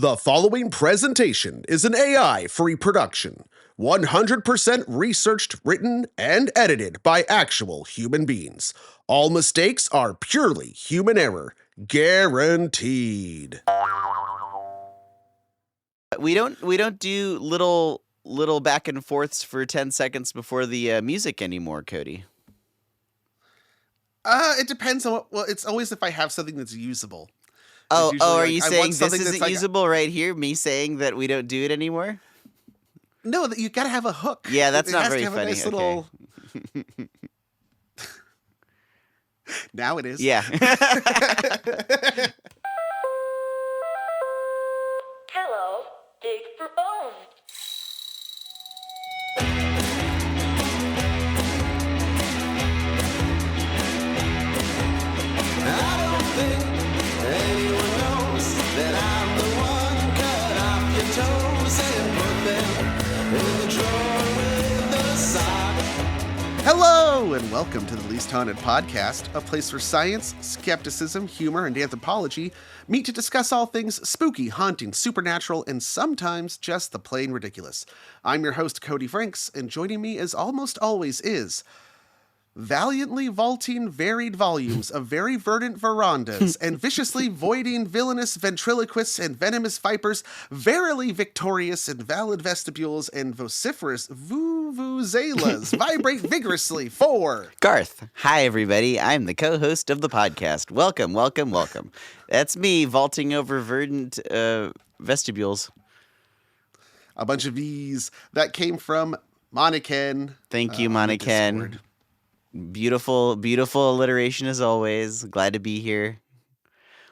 The following presentation is an AI-free production, 100% researched, written, and edited by actual human beings. All mistakes are purely human error, guaranteed. We don't do little back and forths for 10 seconds before the music anymore, Cody. It depends on what. Well, it's always if I have something that's usable. Are you saying this isn't usable right here? Me saying that we don't do it anymore? No, that you gotta have a hook. Yeah, that's not very funny. Nice little... Now it is. Yeah. Hello, dig for bones. Hello, and welcome to the Least Haunted Podcast, a place where science, skepticism, humor, and anthropology meet to discuss all things spooky, haunting, supernatural, and sometimes just the plain ridiculous. I'm your host, Cody Franks, and joining me as almost always is valiantly vaulting varied volumes of very verdant verandas and viciously voiding villainous ventriloquists and venomous vipers, verily victorious and valid vestibules and vociferous vuvuzelas vibrate vigorously for Garth. Hi, everybody. I'm the co-host of the podcast. Welcome. That's me vaulting over verdant vestibules. A bunch of V's. That came from Monaken. Thank you, Monaken. Beautiful alliteration as always. Glad to be here.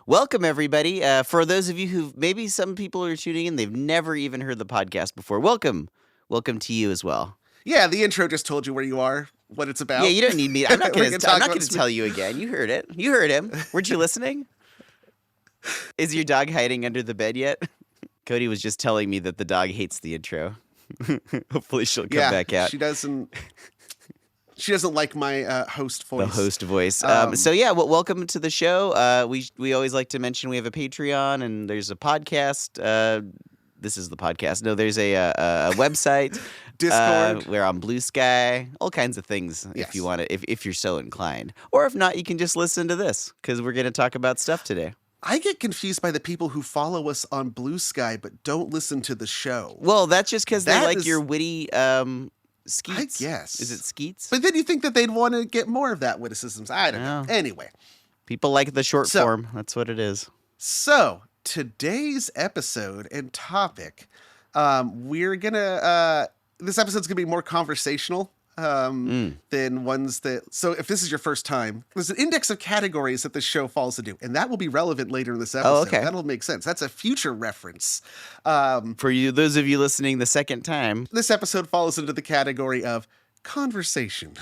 Welcome, everybody. For those of you who maybe some people are tuning in, they've never even heard the podcast before. Welcome to you as well. Yeah, the intro just told you where you are, what it's about. Yeah, you don't need me. I'm not going to tell you again. You heard it. You heard him. Weren't you listening? Is your dog hiding under the bed yet? Cody was just telling me that the dog hates the intro. Hopefully she'll come back out. She doesn't like my host voice. The host voice. Welcome to the show. We always like to mention we have a Patreon and there's a podcast. This is the podcast. No, there's a website. Discord. We're on Blue Sky. All kinds of things if you want to, if you're so inclined. Or if not, you can just listen to this because we're going to talk about stuff today. I get confused by the people who follow us on Blue Sky but don't listen to the show. Well, that's just because they like your witty... Skeets? I guess. Is it Skeets? But then you think that they'd want to get more of that witticisms. I don't know. Anyway. People like the short form. That's what it is. So, today's episode and topic, we're going to... this episode's going to be more conversational than ones that... So, if this is your first time, there's an index of categories that the show falls into, and that will be relevant later in this episode. Oh, okay. That'll make sense. That's a future reference. For you, those of you listening the second time, this episode falls into the category of conversation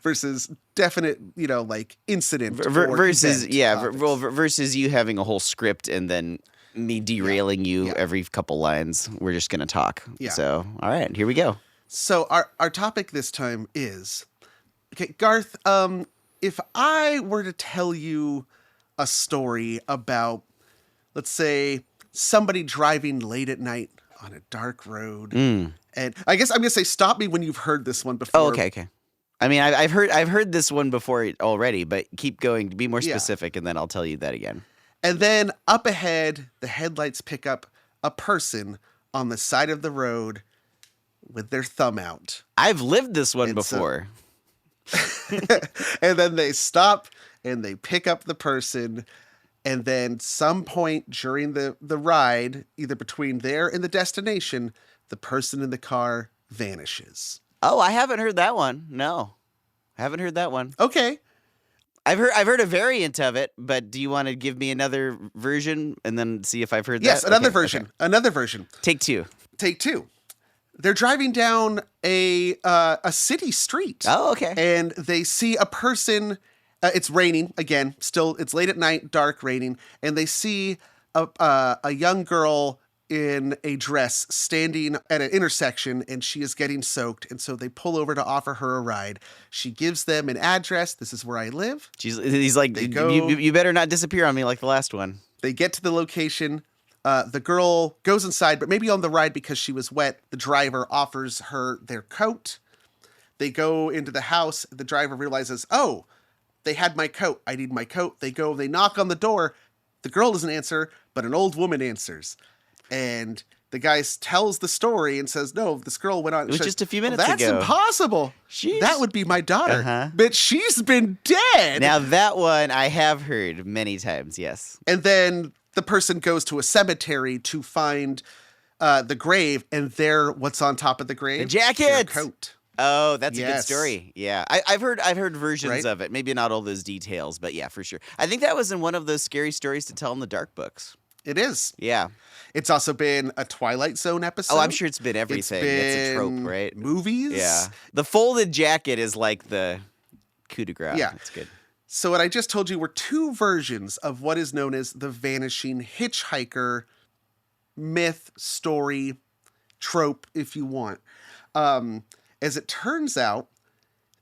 versus definite, incident versus versus you having a whole script and then me derailing you every couple lines. We're just gonna talk. Yeah. So, all right, here we go. So our topic this time is, okay, Garth, if I were to tell you a story about, let's say, somebody driving late at night on a dark road, and I guess I'm going to say stop me when you've heard this one before. Oh, okay. I mean, I've heard this one before already, but keep going. Be more specific, and then I'll tell you that again. And then up ahead, the headlights pick up a person on the side of the road with their thumb out. I've lived this one before. And then they stop and they pick up the person. And then some point during the ride, either between there and the destination, the person in the car vanishes. Oh, I haven't heard that one. No, I haven't heard that one. Okay. I've heard a variant of it, but do you want to give me another version and then see if I've heard that? Yes, another version. Okay. Another version. Take two. They're driving down a city street. Oh, okay. And they see a person. It's raining again. Still, it's late at night, dark, raining, and they see a young girl in a dress standing at an intersection, and she is getting soaked. And so they pull over to offer her a ride. She gives them an address. This is where I live. He's like, you better not disappear on me like the last one. They get to the location. The girl goes inside, but maybe on the ride because she was wet, the driver offers her their coat. They go into the house. The driver realizes, oh, they had my coat. I need my coat. They go, they knock on the door. The girl doesn't answer, but an old woman answers. And the guy tells the story and says, no, this girl went on. It was just a few minutes That's ago. Impossible. That would be my daughter. Uh-huh. But she's been dead. Now, that one I have heard many times, yes. And then the person goes to a cemetery to find the grave, and there, what's on top of the grave? The jacket! Their coat. Oh, that's a good Yes. story. Yeah, I've heard versions Right? of it. Maybe not all those details, but yeah, for sure. I think that was in one of those scary stories to tell in the dark books. It is. Yeah. It's also been a Twilight Zone episode. Oh, I'm sure it's been everything. It's a trope, been right? Movies. Yeah. The folded jacket is like the coup de grace. Yeah. It's good. So what I just told you were two versions of what is known as the Vanishing Hitchhiker myth, story, trope, if you want. As it turns out,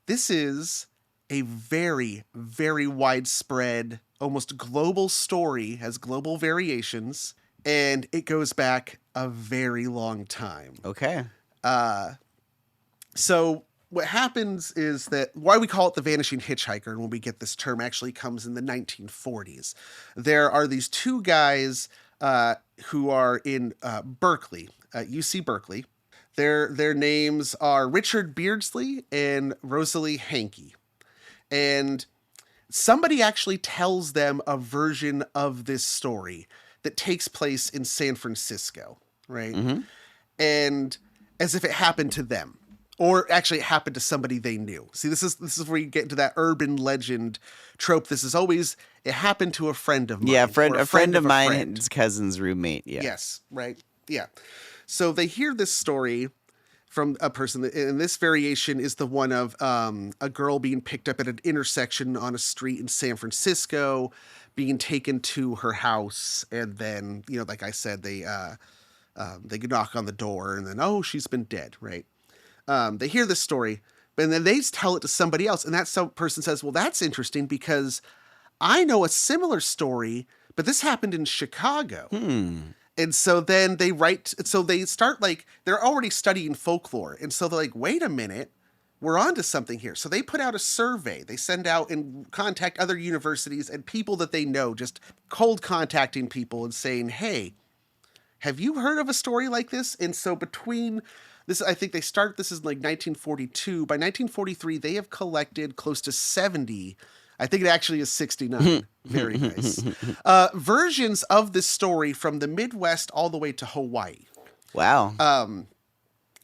this is a very, very widespread, almost global story, has global variations, and it goes back a very long time. Okay. So what happens is that why we call it the Vanishing Hitchhiker, and when we get this term actually comes in the 1940s. There are these two guys who are in Berkeley, UC Berkeley. Their names are Richard Beardsley and Rosalie Hankey. And somebody actually tells them a version of this story that takes place in San Francisco, right? Mm-hmm. And as if it happened to them. Or actually it happened to somebody they knew. See, this is where you get into that urban legend trope. This is always, it happened to a friend of mine. Yeah, or a friend of mine, friend. his cousin's roommate. Yeah. Yes, right. Yeah. So they hear this story from a person, and this variation is the one of a girl being picked up at an intersection on a street in San Francisco, being taken to her house, and then, you know, like I said, they knock on the door, and then, oh, she's been dead, right? They hear this story, but then they tell it to somebody else, and that person says, well, that's interesting because I know a similar story, but this happened in Chicago. And so then they start like, they're already studying folklore. And so they're like, wait a minute, we're onto something here. So they put out a survey. They send out and contact other universities and people that they know, just cold contacting people and saying, hey, have you heard of a story like this? And so between this, I think they start, this is like 1942. By 1943, they have collected close to 70. I think it actually is 69. Very nice. Versions of this story from the Midwest all the way to Hawaii. Wow.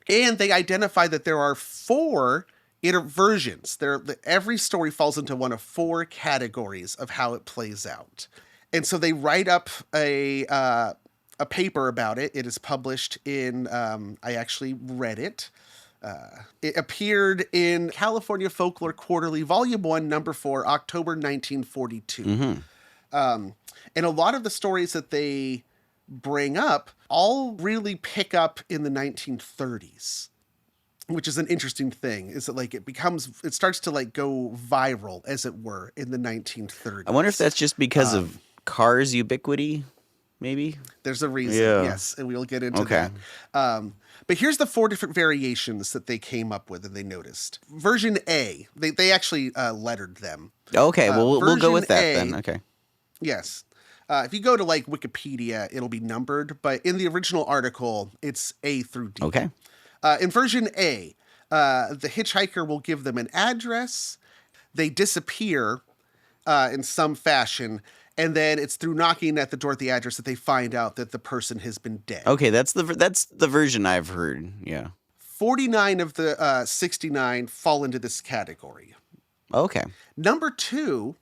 And they identify that there are 4 versions. Every story falls into one of 4 categories of how it plays out. And so they write up a paper about it. It is published in, I actually read it. It appeared in California Folklore Quarterly, Volume 1, Number 4, October 1942. Mm-hmm. And a lot of the stories that they bring up all really pick up in the 1930s, which is an interesting thing, is that like it starts to like go viral, as it were, in the 1930s. I wonder if that's just because of cars ubiquity, maybe? There's a reason, Yeah. yes, and we'll get into that. But here's the 4 different variations that they came up with and they noticed. Version A, they actually lettered them. Okay, well, we'll go with that version A, then. Okay. Yes. If you go to like Wikipedia, it'll be numbered, but in the original article, it's A through D. Okay. In version A, the hitchhiker will give them an address. They disappear in some fashion. And then it's through knocking at the door at the address that they find out that the person has been dead. Okay, that's the version I've heard. Yeah. 49 of the 69 fall into this category. Okay. Number 2,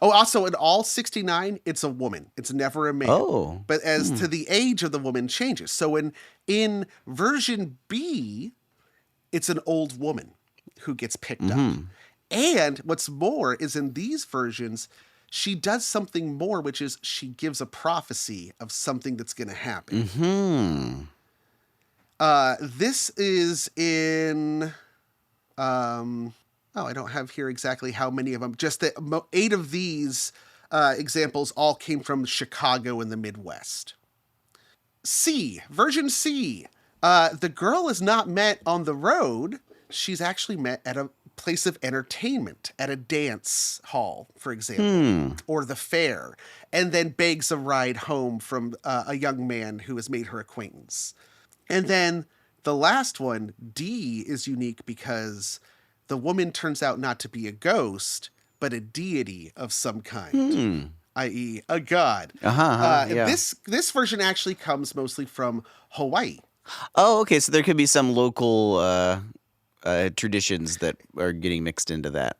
also in all 69, it's a woman. It's never a man. Oh. But as to the age of the woman changes. So in version B, it's an old woman who gets picked up. And what's more is in these versions, she does something more, which is she gives a prophecy of something that's going to happen. This is in, I don't have here exactly how many of them. Just that 8 of these examples all came from Chicago in the Midwest. C, version C. The girl is not met on the road. She's actually met at a place of entertainment, at a dance hall, for example, or the fair, and then begs a ride home from a young man who has made her acquaintance. And then the last one, D, is unique because the woman turns out not to be a ghost, but a deity of some kind, i.e. a god. Yeah. This version actually comes mostly from Hawaii. Oh, okay. So there could be some local traditions that are getting mixed into that.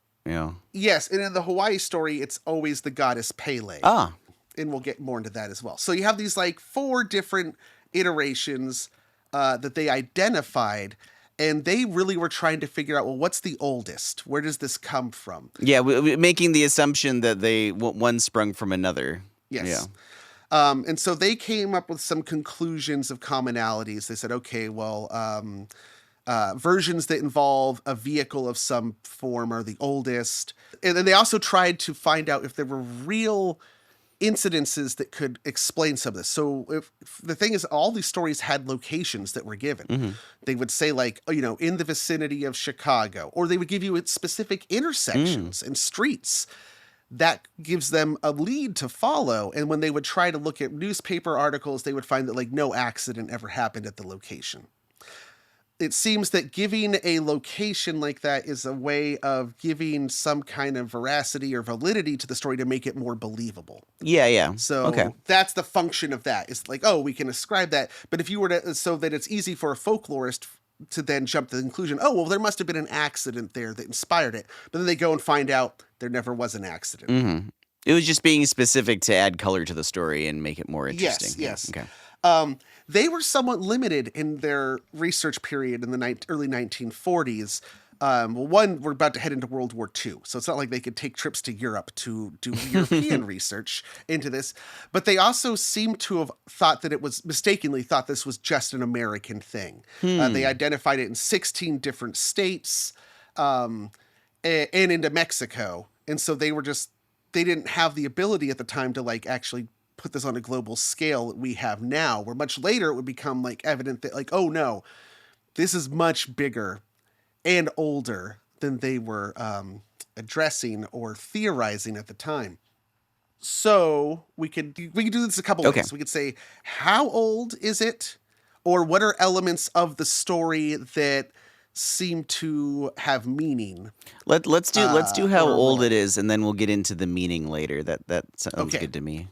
Yes, and in the Hawaii story, it's always the goddess Pele. Ah. And we'll get more into that as well. So you have these like 4 different iterations that they identified, and they really were trying to figure out, well, what's the oldest? Where does this come from? Yeah, making the assumption that one sprung from another. Yes. Yeah. And so they came up with some conclusions of commonalities. They said, okay, well, versions that involve a vehicle of some form are the oldest. And then they also tried to find out if there were real incidences that could explain some of this. So if the thing is, all these stories had locations that were given. They would say like, in the vicinity of Chicago, or they would give you specific intersections and streets. That gives them a lead to follow. And when they would try to look at newspaper articles, they would find that like no accident ever happened at the location. It seems that giving a location like that is a way of giving some kind of veracity or validity to the story to make it more believable. Yeah. So that's the function of that. It's like, we can ascribe that. But if you were to, so that it's easy for a folklorist to then jump to the conclusion, there must have been an accident there that inspired it. But then they go and find out there never was an accident. It was just being specific to add color to the story and make it more interesting. Yes. Okay. They were somewhat limited in their research period in the early 1940s. One, we're about to head into World War II, so it's not like they could take trips to Europe to do European research into this. But they also seem to have mistakenly thought this was just an American thing. They identified it in 16 different states and into Mexico. And so they didn't have the ability at the time to like actually put this on a global scale that we have now, where much later it would become like evident that like, oh no, this is much bigger and older than they were addressing or theorizing at the time. So we could do this a couple ways. We could say, how old is it? Or what are elements of the story that seem to have meaning? Let's do how old it is, and then we'll get into the meaning later. That sounds good to me.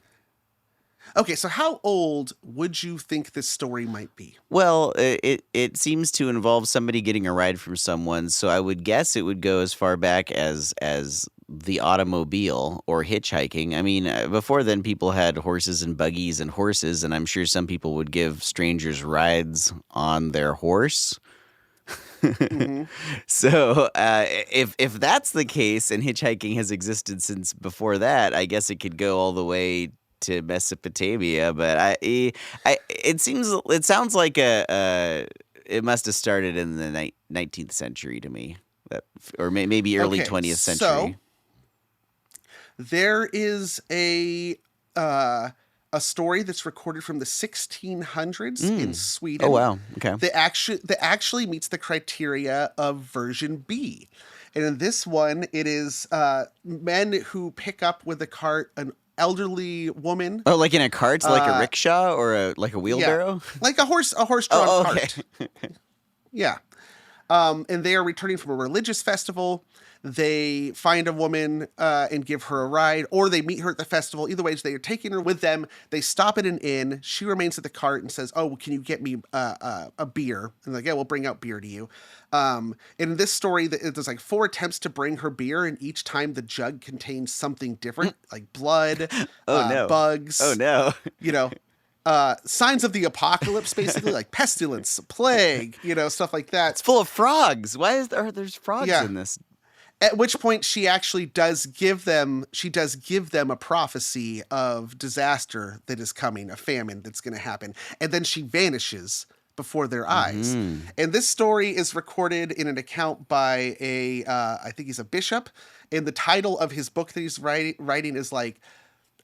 Okay, so how old would you think this story might be? Well, it seems to involve somebody getting a ride from someone, so I would guess it would go as far back as the automobile or hitchhiking. I mean, before then, people had horses and buggies and horses, and I'm sure some people would give strangers rides on their horse. So if that's the case, and hitchhiking has existed since before that, I guess it could go all the way to Mesopotamia, but it sounds like it must have started in the 19th century to me, or maybe early 20th century. So there is a story that's recorded from the 1600s in Sweden. Oh wow! Okay, that actually meets the criteria of version B, and in this one, it is men who pick up with a cart an elderly woman. Oh, like in a cart, like a rickshaw or like a wheelbarrow? Yeah. Like a horse-drawn cart. Yeah. And they are returning from a religious festival. They find a woman and give her a ride, or they meet her at the festival. Either way, they are taking her with them. They stop at an inn. She remains at the cart and says, "Oh, can you get me a beer?" And they're like, "Yeah, we'll bring out beer to you." And in this story, there's like 4 attempts to bring her beer, and each time the jug contains something different, like blood, bugs. Oh no! Signs of the apocalypse, basically, like pestilence, plague, stuff like that. It's full of frogs. Why there's frogs in this? At which point she actually does give them a prophecy of disaster that is coming, a famine that's going to happen. And then she vanishes before their eyes. And this story is recorded in an account by I think he's a bishop. And the title of his book that he's writing is like,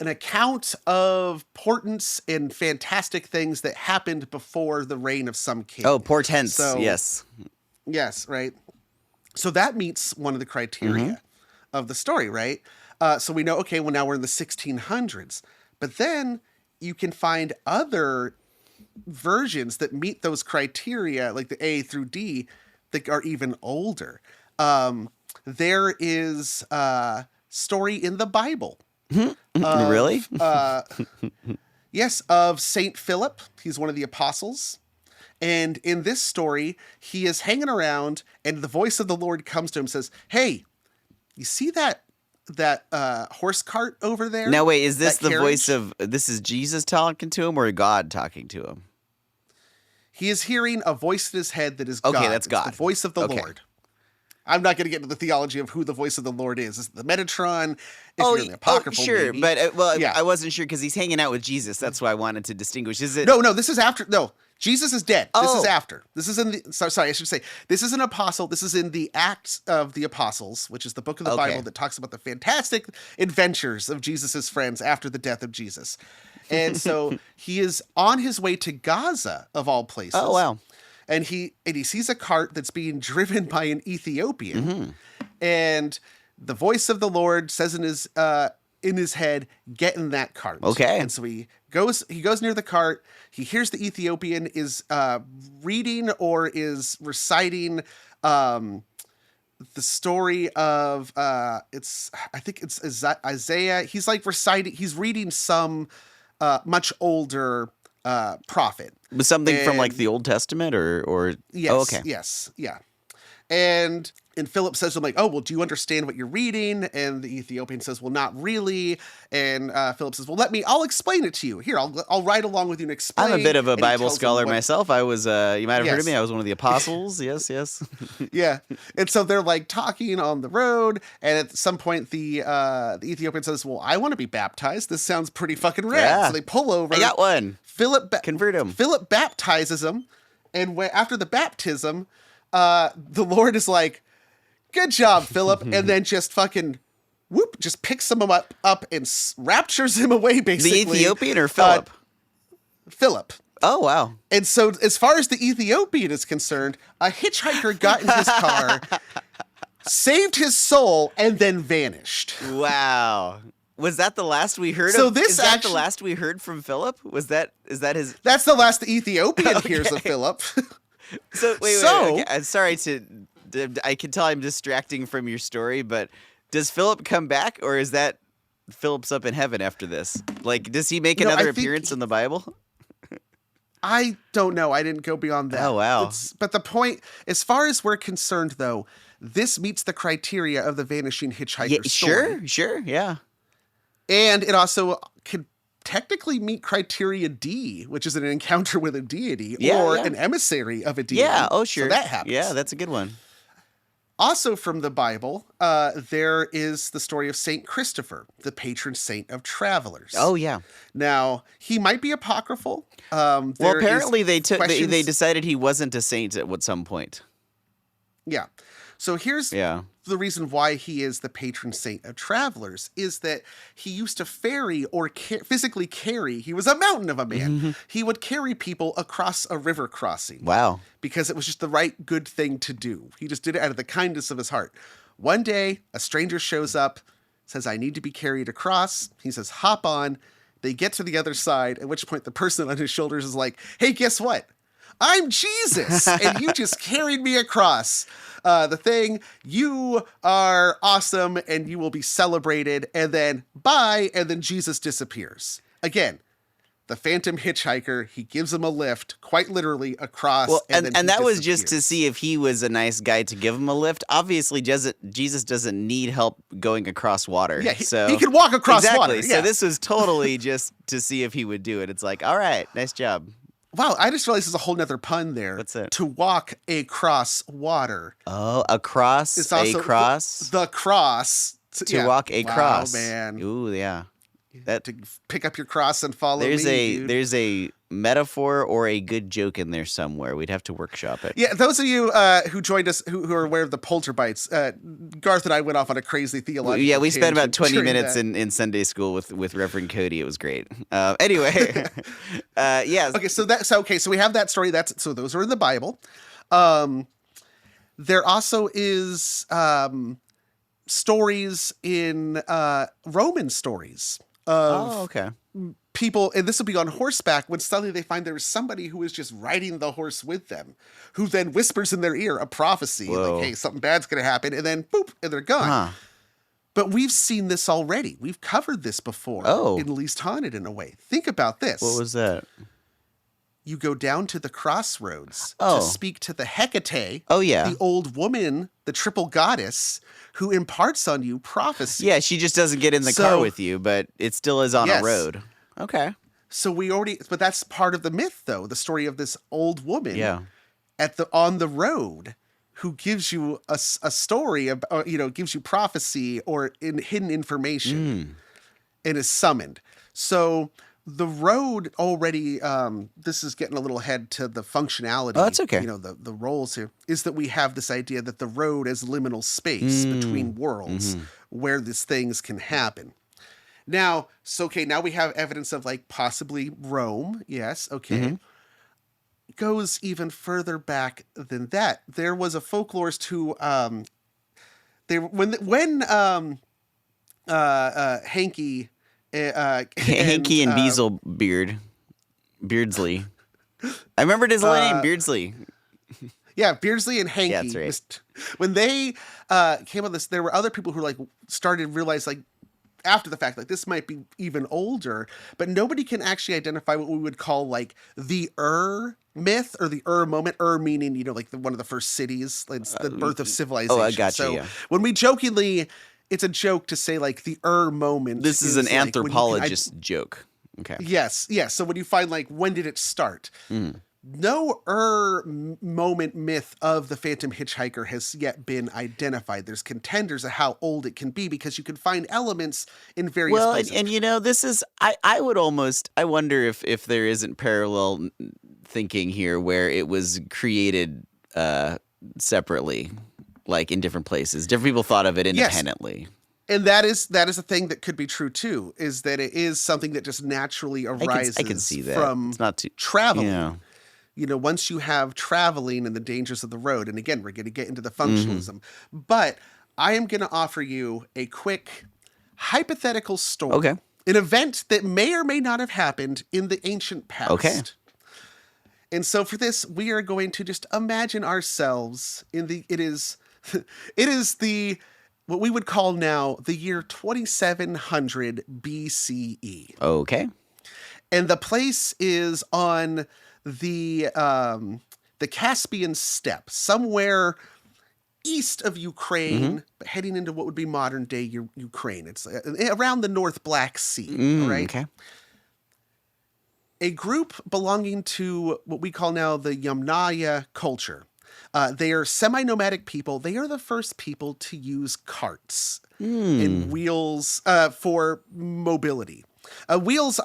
an account of portents and fantastic things that happened before the reign of some king. Oh, portents. So- Yes. Yes, right. So that meets one of the criteria of the story, right? So we know, okay, well, now we're in the 1600s. But then you can find other versions that meet those criteria, like the A through D, that are even older. There is a story in the Bible. Really? Yes, of Saint Philip. He's one of the apostles. And in this story, he is hanging around, and the voice of the Lord comes to him and says, "Hey, you see that horse cart over there?" Now, wait, is this That the voice carriage? of, this is Jesus talking to him or God talking to him? He is hearing a voice in his head that is Okay, God. that's It's God. the voice of the Okay. Lord. I'm not going to get into the theology of who the voice of the Lord is. Is it the Metatron? If you're in the Apocryphal, sure. maybe. But, Yeah. I wasn't sure because he's hanging out with Jesus. That's why I wanted to distinguish. Is it? No, this is after. No, Jesus is dead. This is Oh. after. This is in the. Sorry, I should say this is an apostle. This is in the Acts of the Apostles, which is the book of the Okay. Bible that talks about the fantastic adventures of Jesus's friends after the death of Jesus. And so he is on his way to Gaza, of all places. Oh, wow. And he sees a cart that's being driven by an Ethiopian, and the voice of the Lord says in his head, "Get in that cart." Okay. And so he goes near the cart. He hears the Ethiopian is reading or is reciting the story of I think it's Isaiah. He's like reciting. He's reading some much older prophet. Was something from like And- the Old Testament or Yes. Oh, okay. Yes. Yeah. And Philip says to him, like, "Oh, well, do you understand what you're reading?" And the Ethiopian says, "Well, not really." And Philip says, "Well, I'll explain it to you. Here, I'll ride along with you and explain." I'm a bit of a And he Bible tells him scholar what- myself. I was you might have heard of Yes. me. I was one of the apostles. Yes. Yeah. And so they're like talking on the road, and at some point the Ethiopian says, "Well, I want to be baptized. This sounds pretty fucking rad." Yeah. So they pull over. I got one. Convert him. Philip baptizes him, and after the baptism, the Lord is like, "Good job, Philip," and then just fucking whoop, just picks him up and raptures him away. The Basically, Ethiopian or Philip? Philip. Oh, wow. And so, as far as the Ethiopian is concerned, a hitchhiker got in his car, saved his soul, and then vanished. Wow. Was that the last we heard So of? this is that the actually- last we heard from Philip? Is that his? That's the last the Ethiopian hears of Philip. So wait. So- Okay. I'm sorry I can tell I'm distracting from your story, but does Philip come back, or is that Philip's up in heaven after this? Like, does he make No, I another think appearance in the Bible? I don't know. I didn't go beyond that. Oh, wow. But the point, as far as we're concerned, though, this meets the criteria of the Vanishing Hitchhiker Yeah, story. sure, yeah. And it also could technically meet criteria D, which is an encounter with a deity Yeah, or yeah. an emissary of a deity. Yeah, oh sure. So that happens. Yeah, that's a good one. Also from the Bible, there is the story of Saint Christopher, the patron saint of travelers. Oh yeah. Now, he might be apocryphal. Well, There is apparently they questions- decided he wasn't a saint at some point. Yeah. So here's Yeah. the reason why he is the patron saint of travelers is that he used to ferry or physically carry. He was a mountain of a man. He would carry people across a river crossing. Wow. Because it was just the right good thing to do. He just did it out of the kindness of his heart. One day, a stranger shows up, says, "I need to be carried across." He says, "Hop on." They get to the other side, at which point the person on his shoulders is like, "Hey, guess what? I'm Jesus, and you just carried me across the thing. You are awesome, and you will be celebrated." And then, bye, and then Jesus disappears. Again, the phantom hitchhiker, he gives him a lift, quite literally, across. Well, then and he that was just to disappears. see if he was a nice guy to give him a lift. Obviously, Jesus doesn't need help going across water. Yeah, so he can walk across exactly. water. So Yeah. this was totally just to see if he would do it. It's like, all right, nice job. Wow, I just realized there's a whole nother pun there. What's that? To walk across water. Oh, across It's a also cross the cross. to walk a cross. Wow, man. Ooh, yeah. to pick up your cross and follow me. Dude. There's a metaphor or a good joke in there somewhere. We'd have to workshop it. Yeah, those of you who joined us who are aware of the polterbites, Garth and I went off on a crazy theological Yeah, we spent about tangent 20 during minutes that. in Sunday school with Reverend Cody. It was great. Anyway, yeah. Okay, so we have that story. So those are in the Bible. There also is stories in Roman stories of okay. people, and this will be on horseback, when suddenly they find there's somebody who is just riding the horse with them, who then whispers in their ear a prophecy, Whoa. like, hey, something bad's going to happen, and then boop, and they're gone. Huh. But we've seen this already. We've covered this before in Least Haunted in a way. Think about this. What was that? You go down to the crossroads to speak to the Hecate, the old woman, the triple goddess, who imparts on you prophecy. Yeah, she just doesn't get in the car with you, but it still is on a road. Okay. So but that's part of the myth, though, the story of this old woman on the road who gives you a story, gives you prophecy or hidden information and is summoned. So the road already, this is getting a little ahead to the functionality. Oh, that's okay. The roles here is that we have this idea that the road is liminal space between worlds where these things can happen. Now, now we have evidence of like possibly Rome. Yes. Okay. Goes even further back than that. There was a folklorist who, Hanky, Hanky and Beardsley. I remembered his little name, Beardsley. Yeah, Beardsley and Hanky. Yeah, that's right. When they came on this, there were other people who like started to realize like after the fact, like this might be even older, but nobody can actually identify what we would call like the myth or the moment. Meaning, like one of the first cities, like the birth of civilization. Oh, I got you. So when we jokingly, it's a joke to say like the moment. This is an anthropologist joke. Okay. Yes. So when you find like when did it start? No moment myth of the Phantom Hitchhiker has yet been identified. There's contenders of how old it can be because you can find elements in various places. And this is I wonder if there isn't parallel thinking here where it was created separately, like in different places. Different people thought of it independently. Yes. And that is a thing that could be true too, is that it is something that just naturally arises I can see that. From it's not too traveling. Yeah. Once you have traveling and the dangers of the road, and again, we're going to get into the functionalism, but I am going to offer you a quick hypothetical story. Okay. An event that may or may not have happened in the ancient past. Okay. And so for this, we are going to just imagine ourselves it is what we would call now the year 2700 BCE. Okay. And the place is on the Caspian steppe, somewhere east of Ukraine, but heading into what would be modern day Ukraine. It's around the North Black Sea, right? Okay. A group belonging to what we call now the Yamnaya culture. They are semi-nomadic people. They are the first people to use carts and wheels for mobility. Wheels,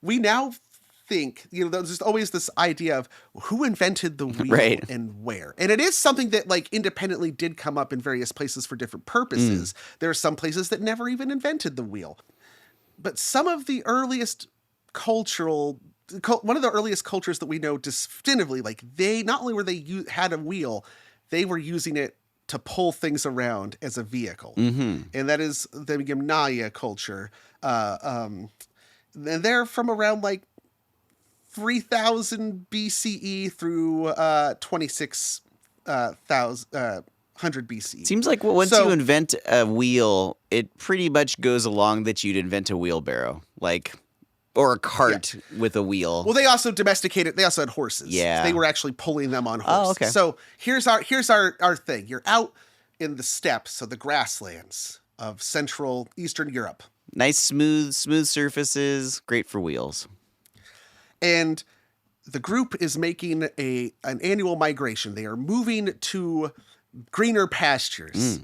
we now think, there's just always this idea of who invented the wheel and where. And it is something that like independently did come up in various places for different purposes. There are some places that never even invented the wheel. But some of the earliest one of the earliest cultures that we know definitively, like they not only were had a wheel, they were using it to pull things around as a vehicle. And that is the Yamnaya culture. And they're from around like 3000 BCE through 2600 BCE. Seems like once you invent a wheel, it pretty much goes along that you'd invent a wheelbarrow, or a cart with a wheel. Well, they also domesticated. They also had horses. Yeah, they were actually pulling them on horses. Oh, okay. So here's our thing. You're out in the steppes, so the grasslands of Central Eastern Europe. Nice smooth surfaces, great for wheels. And the group is making an annual migration. They are moving to greener pastures.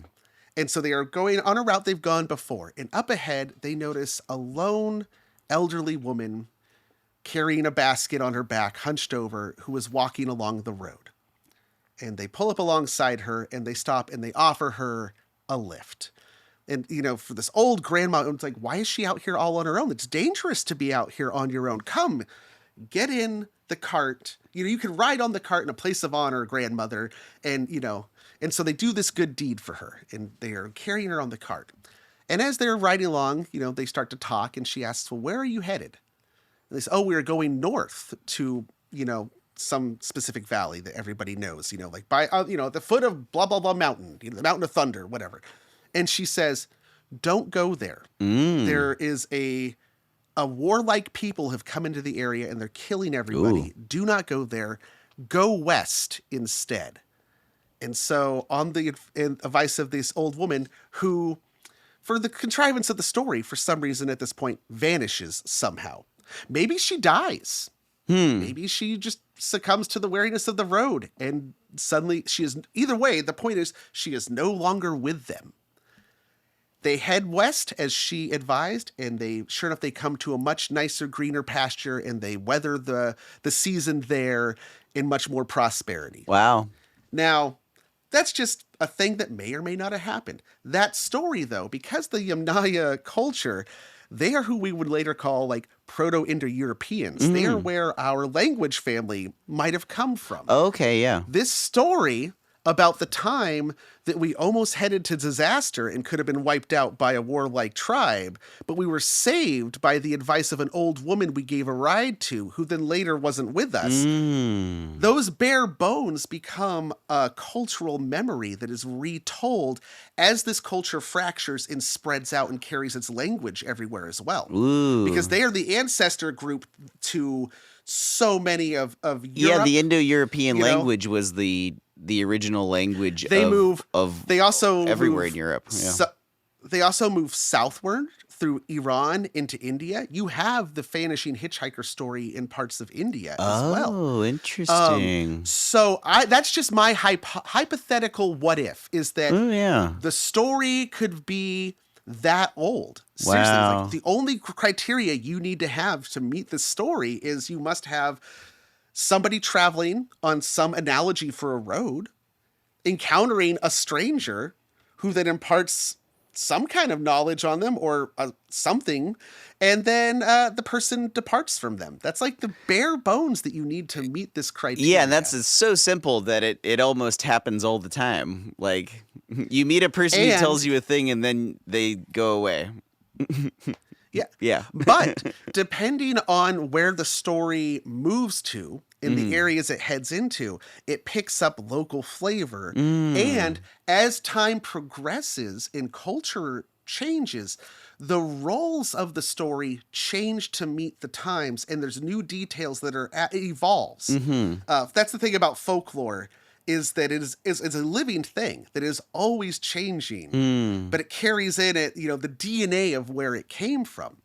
And so they are going on a route they've gone before. And up ahead, they notice a lone elderly woman carrying a basket on her back, hunched over, who is walking along the road. And they pull up alongside her and they stop and they offer her a lift. And, for this old grandma, it's like, why is she out here all on her own? It's dangerous to be out here on your own. Come, get in the cart. You can ride on the cart in a place of honor, grandmother. And, and so they do this good deed for her and they are carrying her on the cart. And as they're riding along, they start to talk and she asks, well, where are you headed? And they say, oh, we're going north to, some specific valley that everybody knows, like by, the foot of blah, blah, blah mountain, the mountain of thunder, whatever. And she says, don't go there. There is a warlike people have come into the area and they're killing everybody. Ooh. Do not go there. Go west instead. And so on the advice of this old woman who, for the contrivance of the story, for some reason at this point, vanishes somehow. Maybe she dies. Maybe she just succumbs to the weariness of the road and suddenly she is, either way, the point is she is no longer with them. They head west as she advised, and sure enough, they come to a much nicer, greener pasture, and they weather the season there in much more prosperity. Wow. Now, that's just a thing that may or may not have happened. That story, though, because the Yamnaya culture, they are who we would later call like Proto-Indo-Europeans. They are where our language family might have come from. Okay, yeah. This story about the time that we almost headed to disaster and could have been wiped out by a warlike tribe, but we were saved by the advice of an old woman we gave a ride to, who then later wasn't with us. Those bare bones become a cultural memory that is retold as this culture fractures and spreads out and carries its language everywhere as well. Ooh. Because they are the ancestor group to so many of Europe. Yeah, the Indo-European language was the original language They also everywhere in Europe. Yeah. They also move southward through Iran into India. You have the Vanishing Hitchhiker story in parts of India as well. Oh, interesting. So that's just my hypothetical what if, is that the story could be that old. Seriously, wow. Like the only criteria you need to have to meet this story is you must have somebody traveling on some analogy for a road, encountering a stranger who then imparts some kind of knowledge on them or something, and then the person departs from them. That's like the bare bones that you need to meet this criteria. Yeah, and it's so simple that it almost happens all the time. Like, you meet a person who tells you a thing and then they go away. Yeah. Yeah. But depending on where the story moves to, in the areas it heads into, it picks up local flavor. And as time progresses and culture changes, the roles of the story change to meet the times, and there's new details that it evolves. That's the thing about folklore, is that it's a living thing that is always changing, but it carries in it, the DNA of where it came from.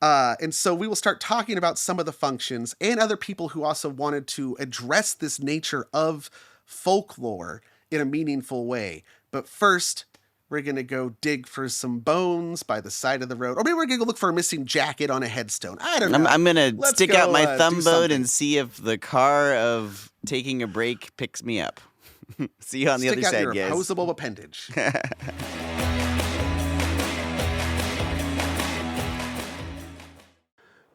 And so we will start talking about some of the functions and other people who also wanted to address this nature of folklore in a meaningful way. But first, we're going to go dig for some bones by the side of the road. Or maybe we're going to go look for a missing jacket on a headstone. I don't know. I'm going to stick out my thumb boat and see if the car of taking a break picks me up. See you on the other side, guys. Stick out your opposable appendage.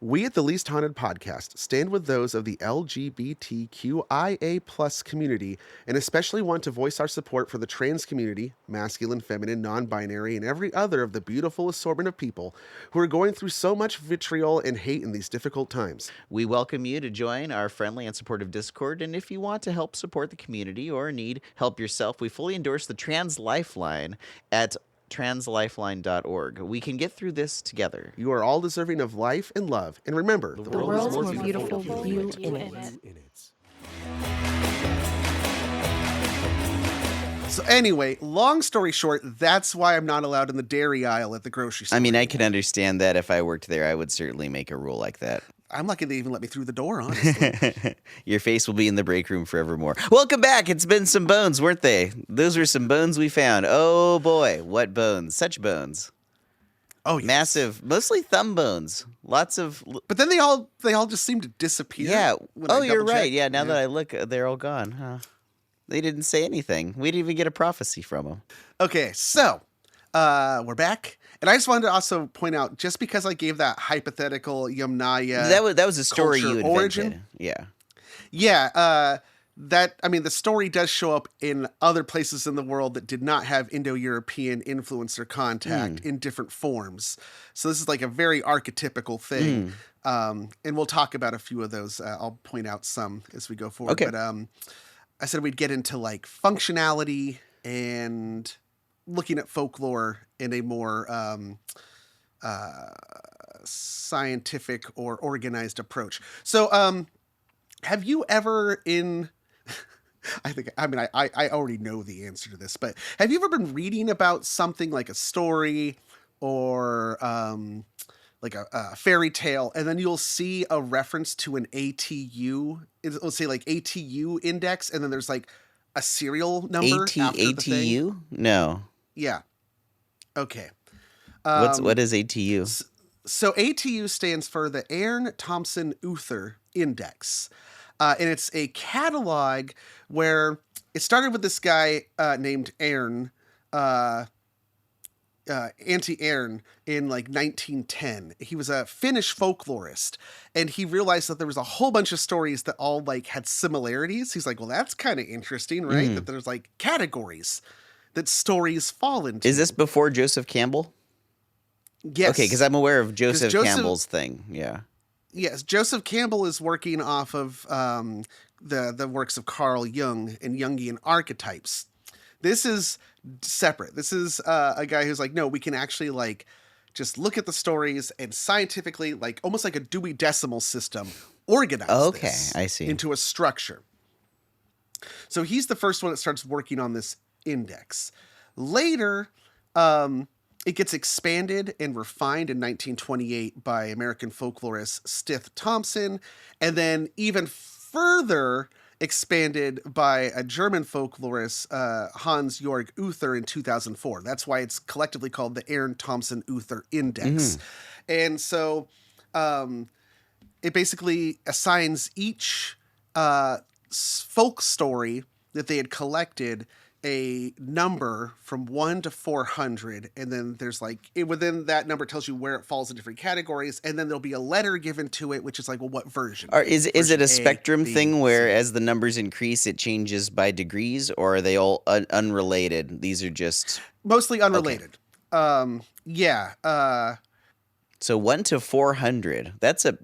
We at the Least Haunted Podcast stand with those of the LGBTQIA+ community and especially want to voice our support for the trans community, masculine, feminine, non-binary, and every other of the beautiful assortment of people who are going through so much vitriol and hate in these difficult times. We welcome you to join our friendly and supportive Discord, and if you want to help support the community or need help yourself, we fully endorse the Trans Lifeline at translifeline.org. We can get through this together. You are all deserving of life and love. And remember, the world is more beautiful with you in it. So anyway, long story short, that's why I'm not allowed in the dairy aisle at the grocery store. I mean, I can understand that. If I worked there, I would certainly make a rule like that. I'm lucky they even let me through the door, honestly. Your face will be in the break room forevermore. Welcome back. It's been some bones, weren't they? Those were some bones we found. Oh boy, what bones? Such bones. Oh, yes. Massive, mostly thumb bones. Lots of. But then they all just seem to disappear. Yeah. when Oh, I you're double-check. right. Yeah. Now that I look, they're all gone. Huh? They didn't say anything. We didn't even get a prophecy from them. Okay, so we're back. And I just wanted to also point out, just because I gave that hypothetical Yamnaya That was a story culture you invented. origin. Yeah. Yeah, the story does show up in other places in the world that did not have Indo-European influence or contact in different forms. So this is like a very archetypical thing. And we'll talk about a few of those. I'll point out some as we go forward. Okay. But I said we'd get into like functionality and looking at folklore in a more scientific or organized approach. So have you ever I already know the answer to this, but have you ever been reading about something like a story or like a fairy tale, and then you'll see a reference to an ATU, it'll say like ATU index, and then there's like a serial number after the thing? ATU? No. Yeah. Okay. What is ATU? So ATU stands for the Aaron Thompson Uther Index. And it's a catalog where it started with this guy named Aaron, Antti Aaron, in like 1910. He was a Finnish folklorist, and he realized that there was a whole bunch of stories that all like had similarities. He's like, well, that's kind of interesting, right? That there's like categories that stories fall into. Is this before Joseph Campbell? Yes. Okay, because I'm aware of Joseph Campbell's thing. Yeah. Yes, Joseph Campbell is working off of the works of Carl Jung and Jungian archetypes. This is separate. This is a guy who's like, no, we can actually like just look at the stories and scientifically, like almost like a Dewey Decimal System, organize this I see. into a structure. So he's the first one that starts working on this index. Later, it gets expanded and refined in 1928 by American folklorist Stith Thompson, and then even further expanded by a German folklorist, Hans-Jörg Uther, in 2004. That's why it's collectively called the Aaron Thompson Uther Index. And so it basically assigns each folk story that they had collected a number from 1 to 400, and then there's like within that number tells you where it falls in different categories, and then there'll be a letter given to it, which is like, well, what version? Is it a spectrum thing B, where C. as the numbers increase, it changes by degrees, or are they all unrelated? These are just Mostly unrelated. So 1 to 400. That's a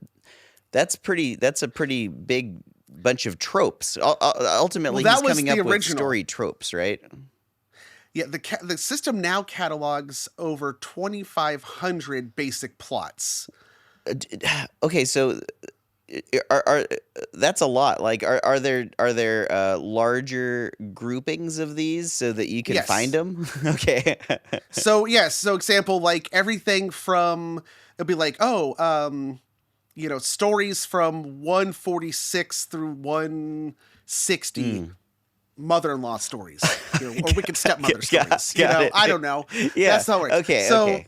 pretty big bunch of tropes. Ultimately, Well, he's that was coming the up with original. story tropes, right? Yeah, the system now catalogs over 2,500 basic plots. Okay, so are that's a lot. Like, are there larger groupings of these so that you can Yes. find them? Okay. So yes, so example, like everything from, it'll be like, stories from 146 through 160. Mother-in-law stories, or wicked stepmother stories. Got it. I don't know. Yeah. That's how it works. Okay. So, okay.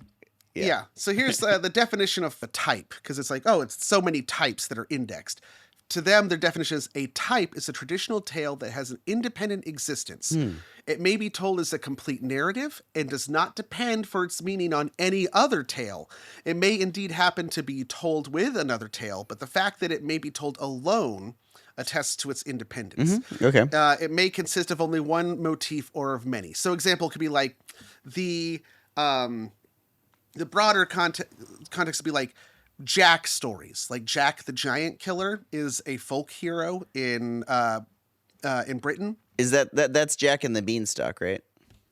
yeah. So here's the definition of a type, because it's like, it's so many types that are indexed. To them, their definition is a type is a traditional tale that has an independent existence. It may be told as a complete narrative and does not depend for its meaning on any other tale. It may indeed happen to be told with another tale, but the fact that it may be told alone attests to its independence. Okay. It may consist of only one motif or of many. So example could be like the broader context would be like Jack stories. Like Jack the Giant Killer is a folk hero in Britain. Is that's Jack and the Beanstalk, right?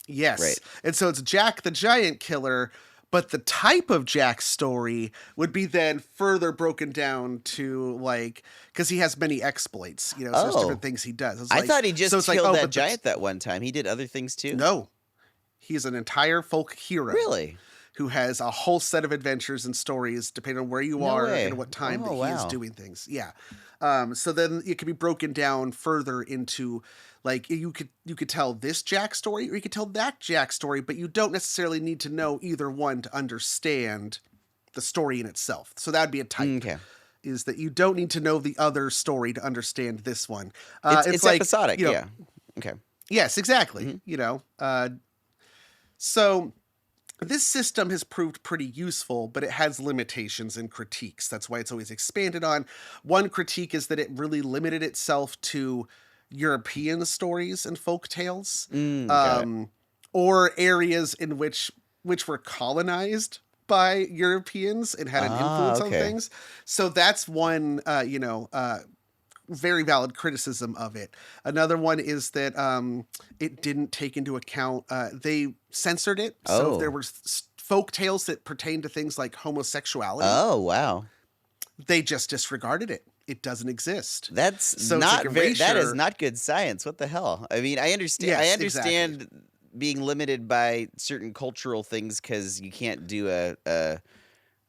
Yes. Right. And so it's Jack the Giant Killer, but the type of Jack's story would be then further broken down to like, because he has many exploits, so there's different things he does. It's I like, thought he just so it's killed like, that but giant that one time. He did other things too. No, he's an entire folk hero. Really? who has a whole set of adventures and stories depending on where you No are way. and what time Oh, that he is wow. doing things. Yeah. So then it can be broken down further into like you could tell this Jack story or you could tell that Jack story, but you don't necessarily need to know either one to understand the story in itself. So that would be a type. Okay. Is that you don't need to know the other story to understand this one. It's like, episodic. you know, Yeah. Okay. Yes, exactly. You know, so this system has proved pretty useful, but it has limitations and critiques. That's why it's always expanded on. One critique is that it really limited itself to European stories and folk tales, Got it. or areas in which were colonized by Europeans and had an influence on okay. things. So that's one, very valid criticism of it. Another one is that it didn't take into account, they censored it. So if there were folk tales that pertain to things like homosexuality, Oh, wow. they just disregarded it. It doesn't exist. That's So it's not like very, that is erasure. not good science. What the hell? I mean, I understand. Yes, I exactly. understand being limited by certain cultural things because you can't do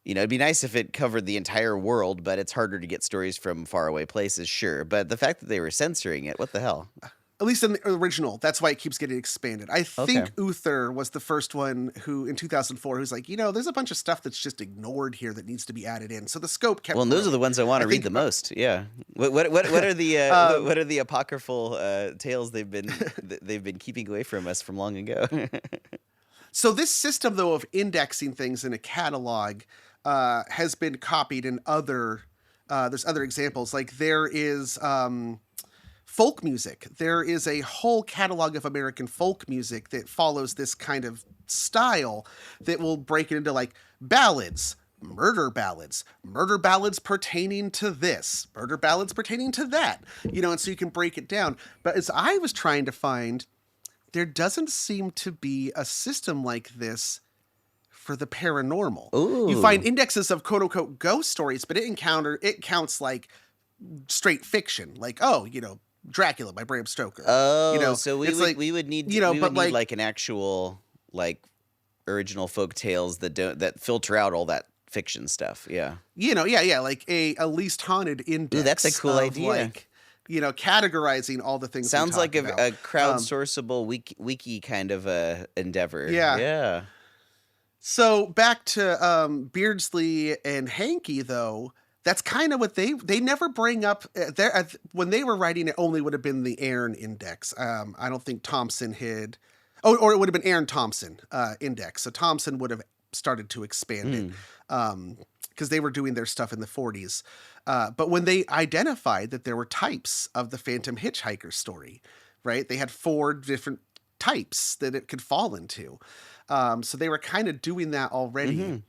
it'd be nice if it covered the entire world, but it's harder to get stories from faraway places, sure. But the fact that they were censoring it, what the hell? At least in the original, that's why it keeps getting expanded. I think Okay. Uther was the first one who, in 2004, who's like, there's a bunch of stuff that's just ignored here that needs to be added in. So the scope kept. Well, and those are growing. the ones I want to I read think- the most. Yeah. What are the what are the apocryphal tales they've been keeping away from us from long ago? So this system, though, of indexing things in a catalog has been copied in other. There's other examples. Like there is folk music. There is a whole catalog of American folk music that follows this kind of style that will break it into like ballads, murder ballads pertaining to this, murder ballads pertaining to that, and so you can break it down. But as I was trying to find, there doesn't seem to be a system like this for the paranormal. Ooh. You find indexes of quote unquote ghost stories, but it counts like straight fiction, like, Dracula by Bram Stoker. Oh, so we it's would like, we would need you know, we but would need like- like an actual like original folk tales that filter out all that fiction stuff. Yeah. Like a least haunted index. Ooh, that's a cool of, idea. Like, categorizing all the things. Sounds like about. a crowdsourceable wiki kind of a endeavor. Yeah. Yeah. So back to Beardsley and Hankey, though, that's kind of what they never bring up. When they were writing, it only would have been the Aaron Index. I don't think Thompson had, or it would have been Aaron Thompson Index. So Thompson would have started to expand it because they were doing their stuff in the 40s. But when they identified that there were types of the Phantom Hitchhiker story, right? They had 4 different types that it could fall into. So they were kind of doing that already.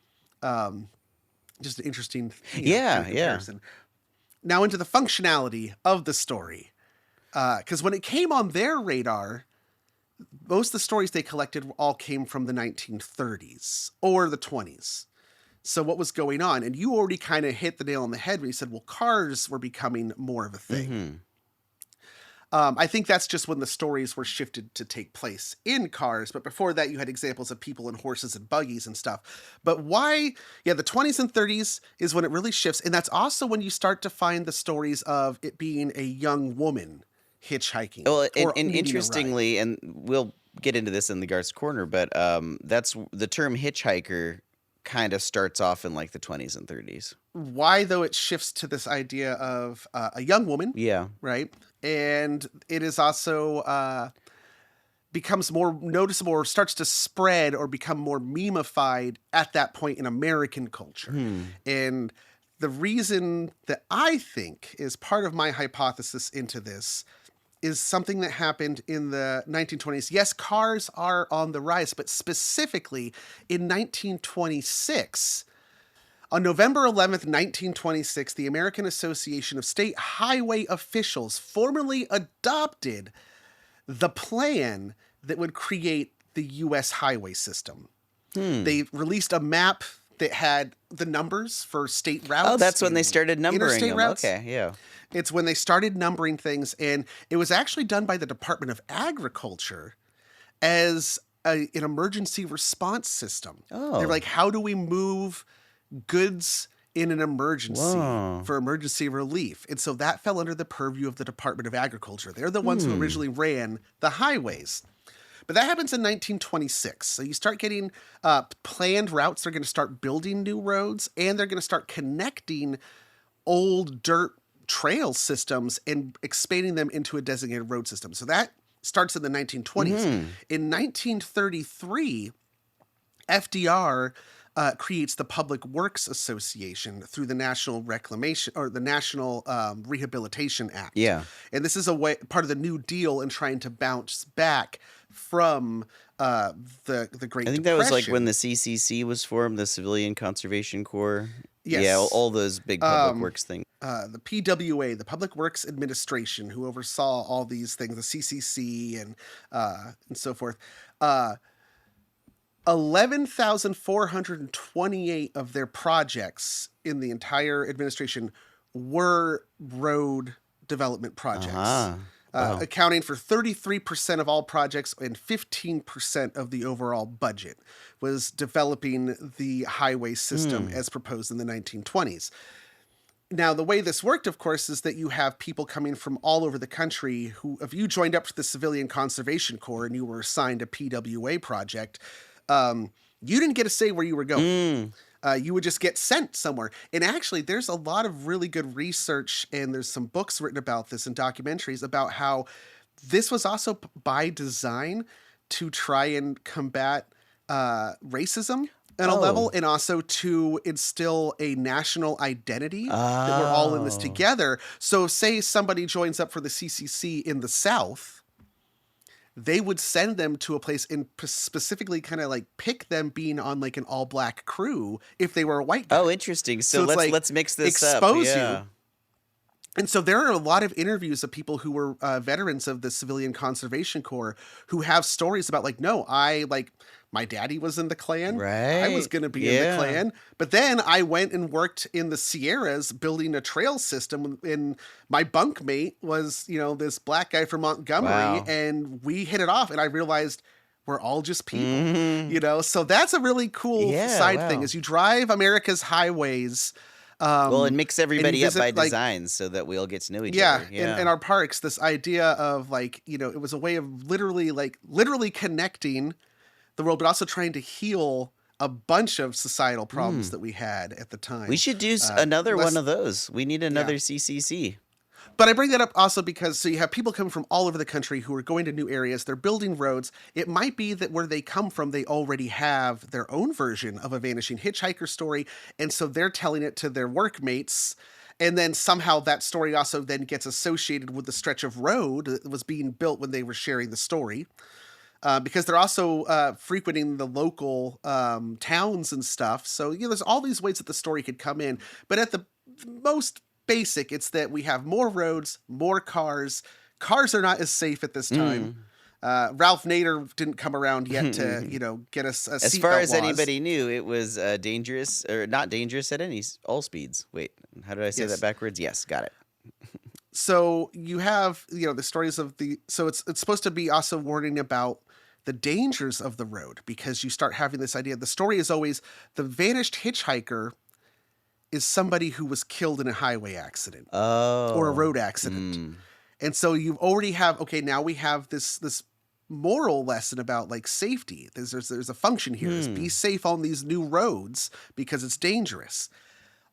Just an interesting comparison. Now into the functionality of the story. Because when it came on their radar, most of the stories they collected all came from the 1930s or the 20s. So what was going on? And you already kind of hit the nail on the head when you said, well, cars were becoming more of a thing. I think that's just when the stories were shifted to take place in cars. But before that, you had examples of people and horses and buggies and stuff. But why? Yeah, the 20s and 30s is when it really shifts. And that's also when you start to find the stories of it being a young woman hitchhiking. Well, or and needing a ride. interestingly, and we'll get into this in the Garth's Corner, but that's the term hitchhiker kind of starts off in like the 20s and 30s. Why, though, it shifts to this idea of a young woman, Yeah. right? And it is also becomes more noticeable or starts to spread or become more memeified at that point in American culture. And the reason that I think is part of my hypothesis into this is something that happened in the 1920s. Yes, cars are on the rise, but specifically in 1926, on November 11th, 1926, the American Association of State Highway Officials formally adopted the plan that would create the U.S. highway system. They released a map that had the numbers for state routes. Oh, that's when they started numbering interstate them. routes. Okay, yeah. It's when they started numbering things, and it was actually done by the Department of Agriculture as an emergency response system. Oh. They're like, how do we move goods in an emergency for emergency relief? And so that fell under the purview of the Department of Agriculture. They're the ones who originally ran the highways. But that happens in 1926. So you start getting planned routes. They're going to start building new roads, and they're going to start connecting old dirt trail systems and expanding them into a designated road system. So that starts in the 1920s. In 1933, FDR creates the Public Works Association through the National Reclamation or the National Rehabilitation Act. Yeah. And this is part of the New Deal in trying to bounce back from the Great Depression. I think that was like when the CCC was formed, the Civilian Conservation Corps. Yes. Yeah, all those big public works things. The PWA, the Public Works Administration, who oversaw all these things, the CCC and so forth. 11,428 of their projects in the entire administration were road development projects, accounting for 33% of all projects and 15% of the overall budget was developing the highway system as proposed in the 1920s. Now, the way this worked, of course, is that you have people coming from all over the country who, if you joined up to the Civilian Conservation Corps and you were assigned a PWA project, you didn't get to say where you were going. You would just get sent somewhere. And actually, there's a lot of really good research, and there's some books written about this and documentaries about how this was also by design to try and combat racism at a level, and also to instill a national identity that we're all in this together. So say somebody joins up for the CCC in the South, they would send them to a place and specifically kind of like pick them being on like an all black crew if they were a white guy. Oh, interesting. So let's mix this up. Expose you. And so there are a lot of interviews of people who were veterans of the Civilian Conservation Corps who have stories about like, no, my daddy was in the Klan. Right. I was going to be in the Klan. But then I went and worked in the Sierras building a trail system. And my bunkmate was, this black guy from Montgomery. And we hit it off. And I realized we're all just people, So that's a really cool side thing is you drive America's highways. And mix everybody up by design so that we all get to know each other. Yeah, and our parks, this idea of it was a way of literally connecting the world, but also trying to heal a bunch of societal problems that we had at the time. We should do another one of those. We need another CCC. But I bring that up also because so you have people coming from all over the country who are going to new areas. They're building roads. It might be that where they come from, they already have their own version of a Vanishing Hitchhiker story. And so they're telling it to their workmates. And then somehow that story also then gets associated with the stretch of road that was being built when they were sharing the story. Because they're also frequenting the local towns and stuff. So, there's all these ways that the story could come in. But at the most basic, it's that we have more roads, more cars. Cars are not as safe at this time. Ralph Nader didn't come around yet to, get us a seatbelt As far as laws. anybody knew, it was dangerous or not dangerous at all speeds. Wait, how did I say that backwards? Yes, got it. So you have, the stories of so it's supposed to be also warning about the dangers of the road because you start having this idea. The story is always the vanished hitchhiker is somebody who was killed in a highway accident or a road accident. And so you already have, now we have this moral lesson about like safety. There's a function here is be safe on these new roads because it's dangerous.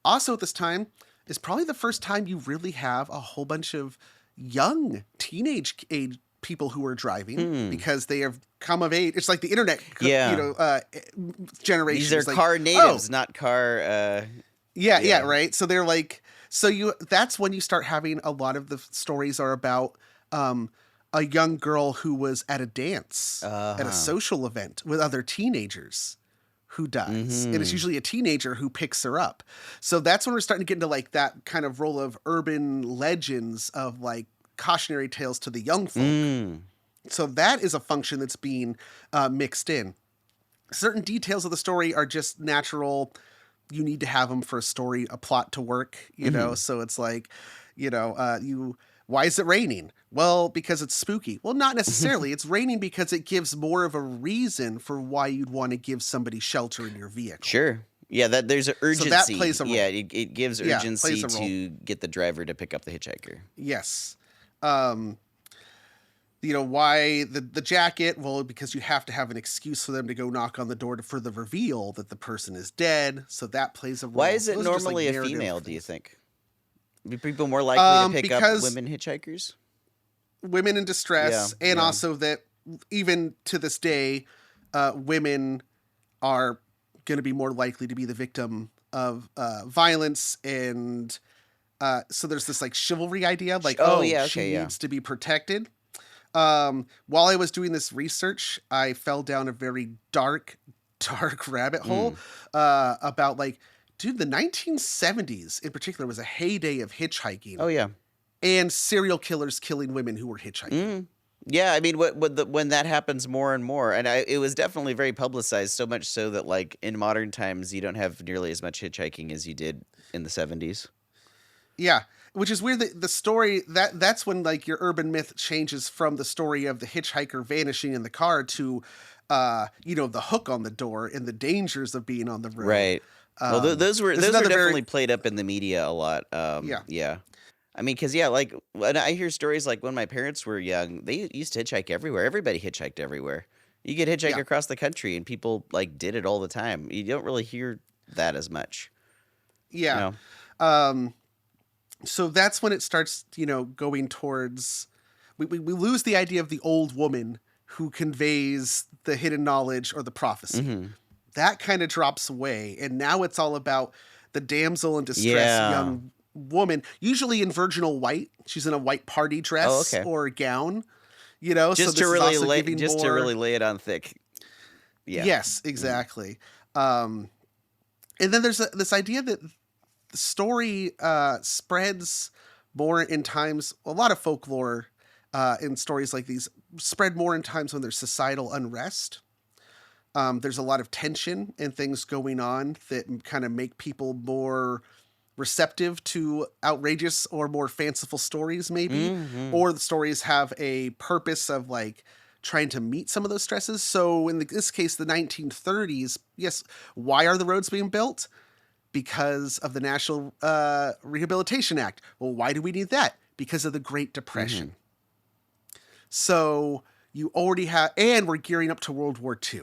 Also at this time is probably the first time you really have a whole bunch of young teenage age people who are driving because they have come of age. It's like the internet, generation. These are like, car natives, not car... Yeah, right. So they're like, that's when you start having a lot of the stories are about a young girl who was at a dance at a social event with other teenagers who dies. And it's usually a teenager who picks her up. So that's when we're starting to get into like that kind of role of urban legends of like cautionary tales to the young folk. So that is a function that's being mixed in. Certain details of the story are just natural. You need to have them for a story, a plot to work, so it's like, Why is it raining? Well, because it's spooky. Well, not necessarily. It's raining because it gives more of a reason for why you'd want to give somebody shelter in your vehicle. Sure. Yeah, that there's an urgency. So that plays a role. Yeah, it gives Yeah, urgency plays a role. to get the driver to pick up the hitchhiker. Yes. Why the jacket? Well, because you have to have an excuse for them to go knock on the door for the reveal that the person is dead. So that plays a role. Why is it Those are just, normally a narrative female, do you things. think? Be people more likely to pick up because- women hitchhikers? Women in distress, Yeah, and yeah. also that even to this day, women are going to be more likely to be the victim of violence, and so there's this like chivalry idea, like she needs to be protected. While I was doing this research, I fell down a very dark rabbit hole about like, dude, the 1970s in particular was a heyday of hitchhiking. Oh yeah. And serial killers killing women who were hitchhiking. Yeah, I mean, when that happens more and more, and it was definitely very publicized, so much so that like in modern times you don't have nearly as much hitchhiking as you did in the 70s. Yeah, which is weird. The story that's when like your urban myth changes from the story of the hitchhiker vanishing in the car to, the hook on the door and the dangers of being on the road. Right. Well, those were another definitely played up in the media a lot. Yeah. I mean, because like when I hear stories like when my parents were young, they used to hitchhike everywhere. Everybody hitchhiked everywhere. You could hitchhike across the country, and people like did it all the time. You don't really hear that as much. Yeah. You know? So that's when it starts, going towards. We lose the idea of the old woman who conveys the hidden knowledge or the prophecy. Mm-hmm. That kind of drops away, and now it's all about the damsel in distress, young woman, usually in virginal white. She's in a white party dress or a gown, Just to really lay it on thick. Yeah. Yes, exactly. And then there's this idea that the story spreads more in times. A lot of folklore in stories like these spread more in times when there's societal unrest. There's a lot of tension and things going on that kind of make people more receptive to outrageous or more fanciful stories, maybe, or the stories have a purpose of like trying to meet some of those stresses. So in this case, the 1930s, yes. Why are the roads being built? Because of the National Rehabilitation Act. Well, why do we need that? Because of the Great Depression. So you already have, and we're gearing up to World War II.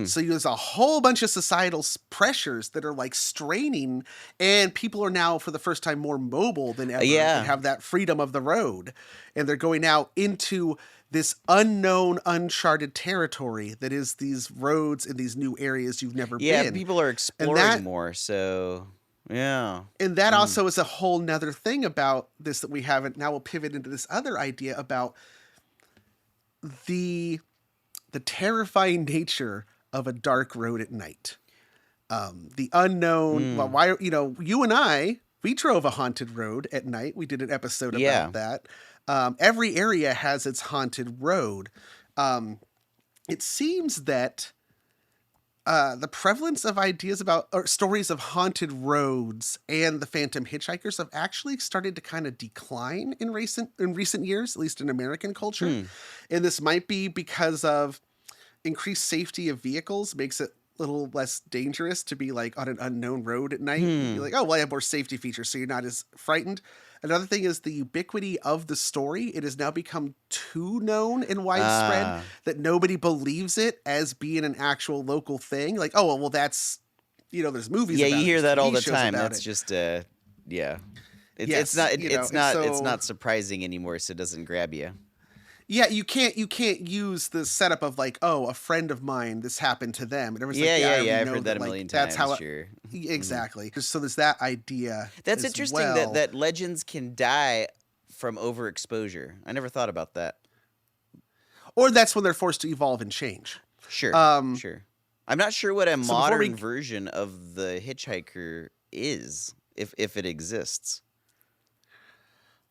So there's a whole bunch of societal pressures that are like straining, and people are now for the first time more mobile than ever and have that freedom of the road. And they're going out into this unknown, uncharted territory that is these roads in these new areas you've never been. Yeah, people are exploring more. So, yeah. And that also is a whole nother thing about this that we haven't. Now we'll pivot into this other idea about the terrifying nature of a dark road at night. The unknown. Well, why, you and I, we drove a haunted road at night. We did an episode about that. Every area has its haunted road. It seems that the prevalence of ideas about or stories of haunted roads and the phantom hitchhikers have actually started to kind of decline in recent years, at least in American culture. And this might be because of increased safety of vehicles makes it a little less dangerous to be like on an unknown road at night. You're like, oh, well, I have more safety features, so you're not as frightened. Another thing is the ubiquity of the story. It has now become too known and widespread that nobody believes it as being an actual local thing. Like, oh, well, that's, there's movies about it. Yeah, you hear that all the shows time. about That's it. just, Yes, it's not surprising anymore, so it doesn't grab you. Yeah, you can't use the setup of like, oh, a friend of mine, this happened to them. And everyone's like, I've know heard that a million times. That's how sure. Exactly. So there's that idea. That's as interesting well. that legends can die from overexposure. I never thought about that. Or that's when they're forced to evolve and change. Sure. Sure. I'm not sure what a modern version of the hitchhiker is, if it exists.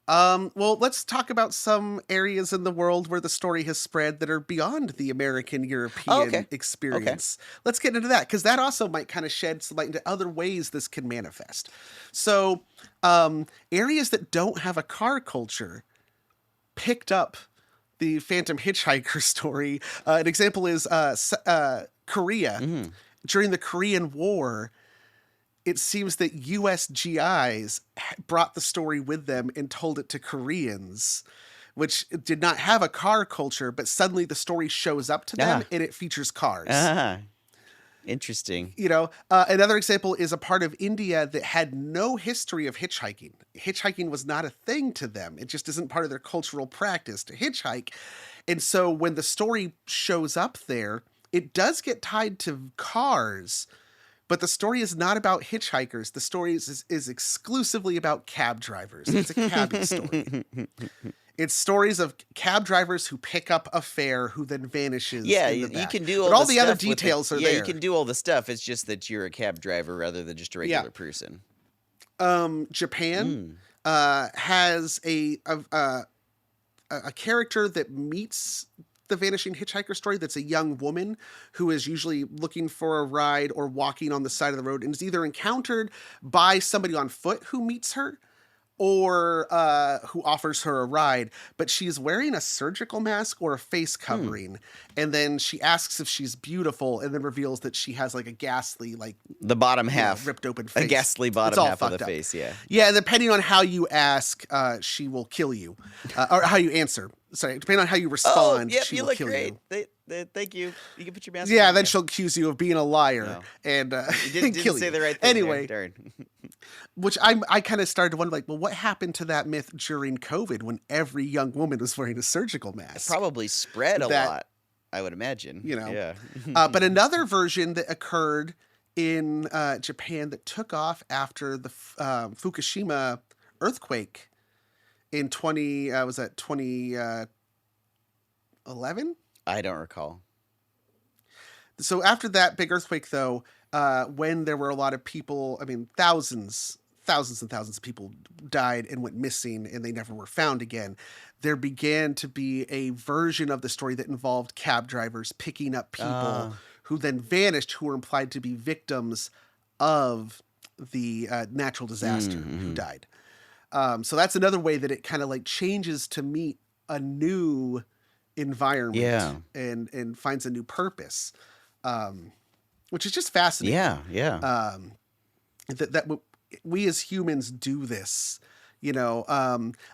Well, let's talk about some areas in the world where the story has spread that are beyond the American European experience. Let's get into that, because that also might kind of shed some light into other ways this can manifest. So, areas that don't have a car culture picked up the Phantom Hitchhiker story. An example is Korea. Mm-hmm. During the Korean War, it seems that U.S. GIs brought the story with them and told it to Koreans, which did not have a car culture, but suddenly the story shows up to them and it features cars. Interesting. You know, another example is a part of India that had no history of hitchhiking. Hitchhiking was not a thing to them. It just isn't part of their cultural practice to hitchhike. And so when the story shows up there, it does get tied to cars, but the story is not about hitchhikers. The story is exclusively about cab drivers. It's a cabbie story. It's stories of cab drivers who pick up a fare who then vanishes. Yeah, in the you back. can do all, but all the the other stuff with details are yeah, there. you can do all the stuff. It's just that you're a cab driver rather than just a regular person. Japan has a character that meets the Vanishing Hitchhiker story that's a young woman who is usually looking for a ride or walking on the side of the road and is either encountered by somebody on foot who meets her or who offers her a ride, but she's wearing a surgical mask or a face covering, and then she asks if she's beautiful, and then reveals that she has like a ghastly, like the bottom half, ripped open face. A ghastly bottom half of the face, Yeah, depending on how you ask, she will kill you, or how you answer. Sorry, depending on how you respond, she will kill you. Thank you. You can put your mask Yeah, on. then she'll accuse you of being a liar and didn't kill say you. the right thing. Anyway, there. Darn. which I kind of started to wonder, like, well, what happened to that myth during COVID when every young woman was wearing a surgical mask? It probably spread a lot, I would imagine. You know, yeah. But another version that occurred in Japan that took off after the Fukushima earthquake in 2011? I don't recall. So after that big earthquake, though, when there were a lot of people, I mean, thousands and thousands of people died and went missing and they never were found again, there began to be a version of the story that involved cab drivers picking up people who then vanished, who were implied to be victims of the natural disaster who died. So that's another way that it kind of like changes to meet a new environment and finds a new purpose, which is just fascinating. Yeah. That we as humans do this, you know.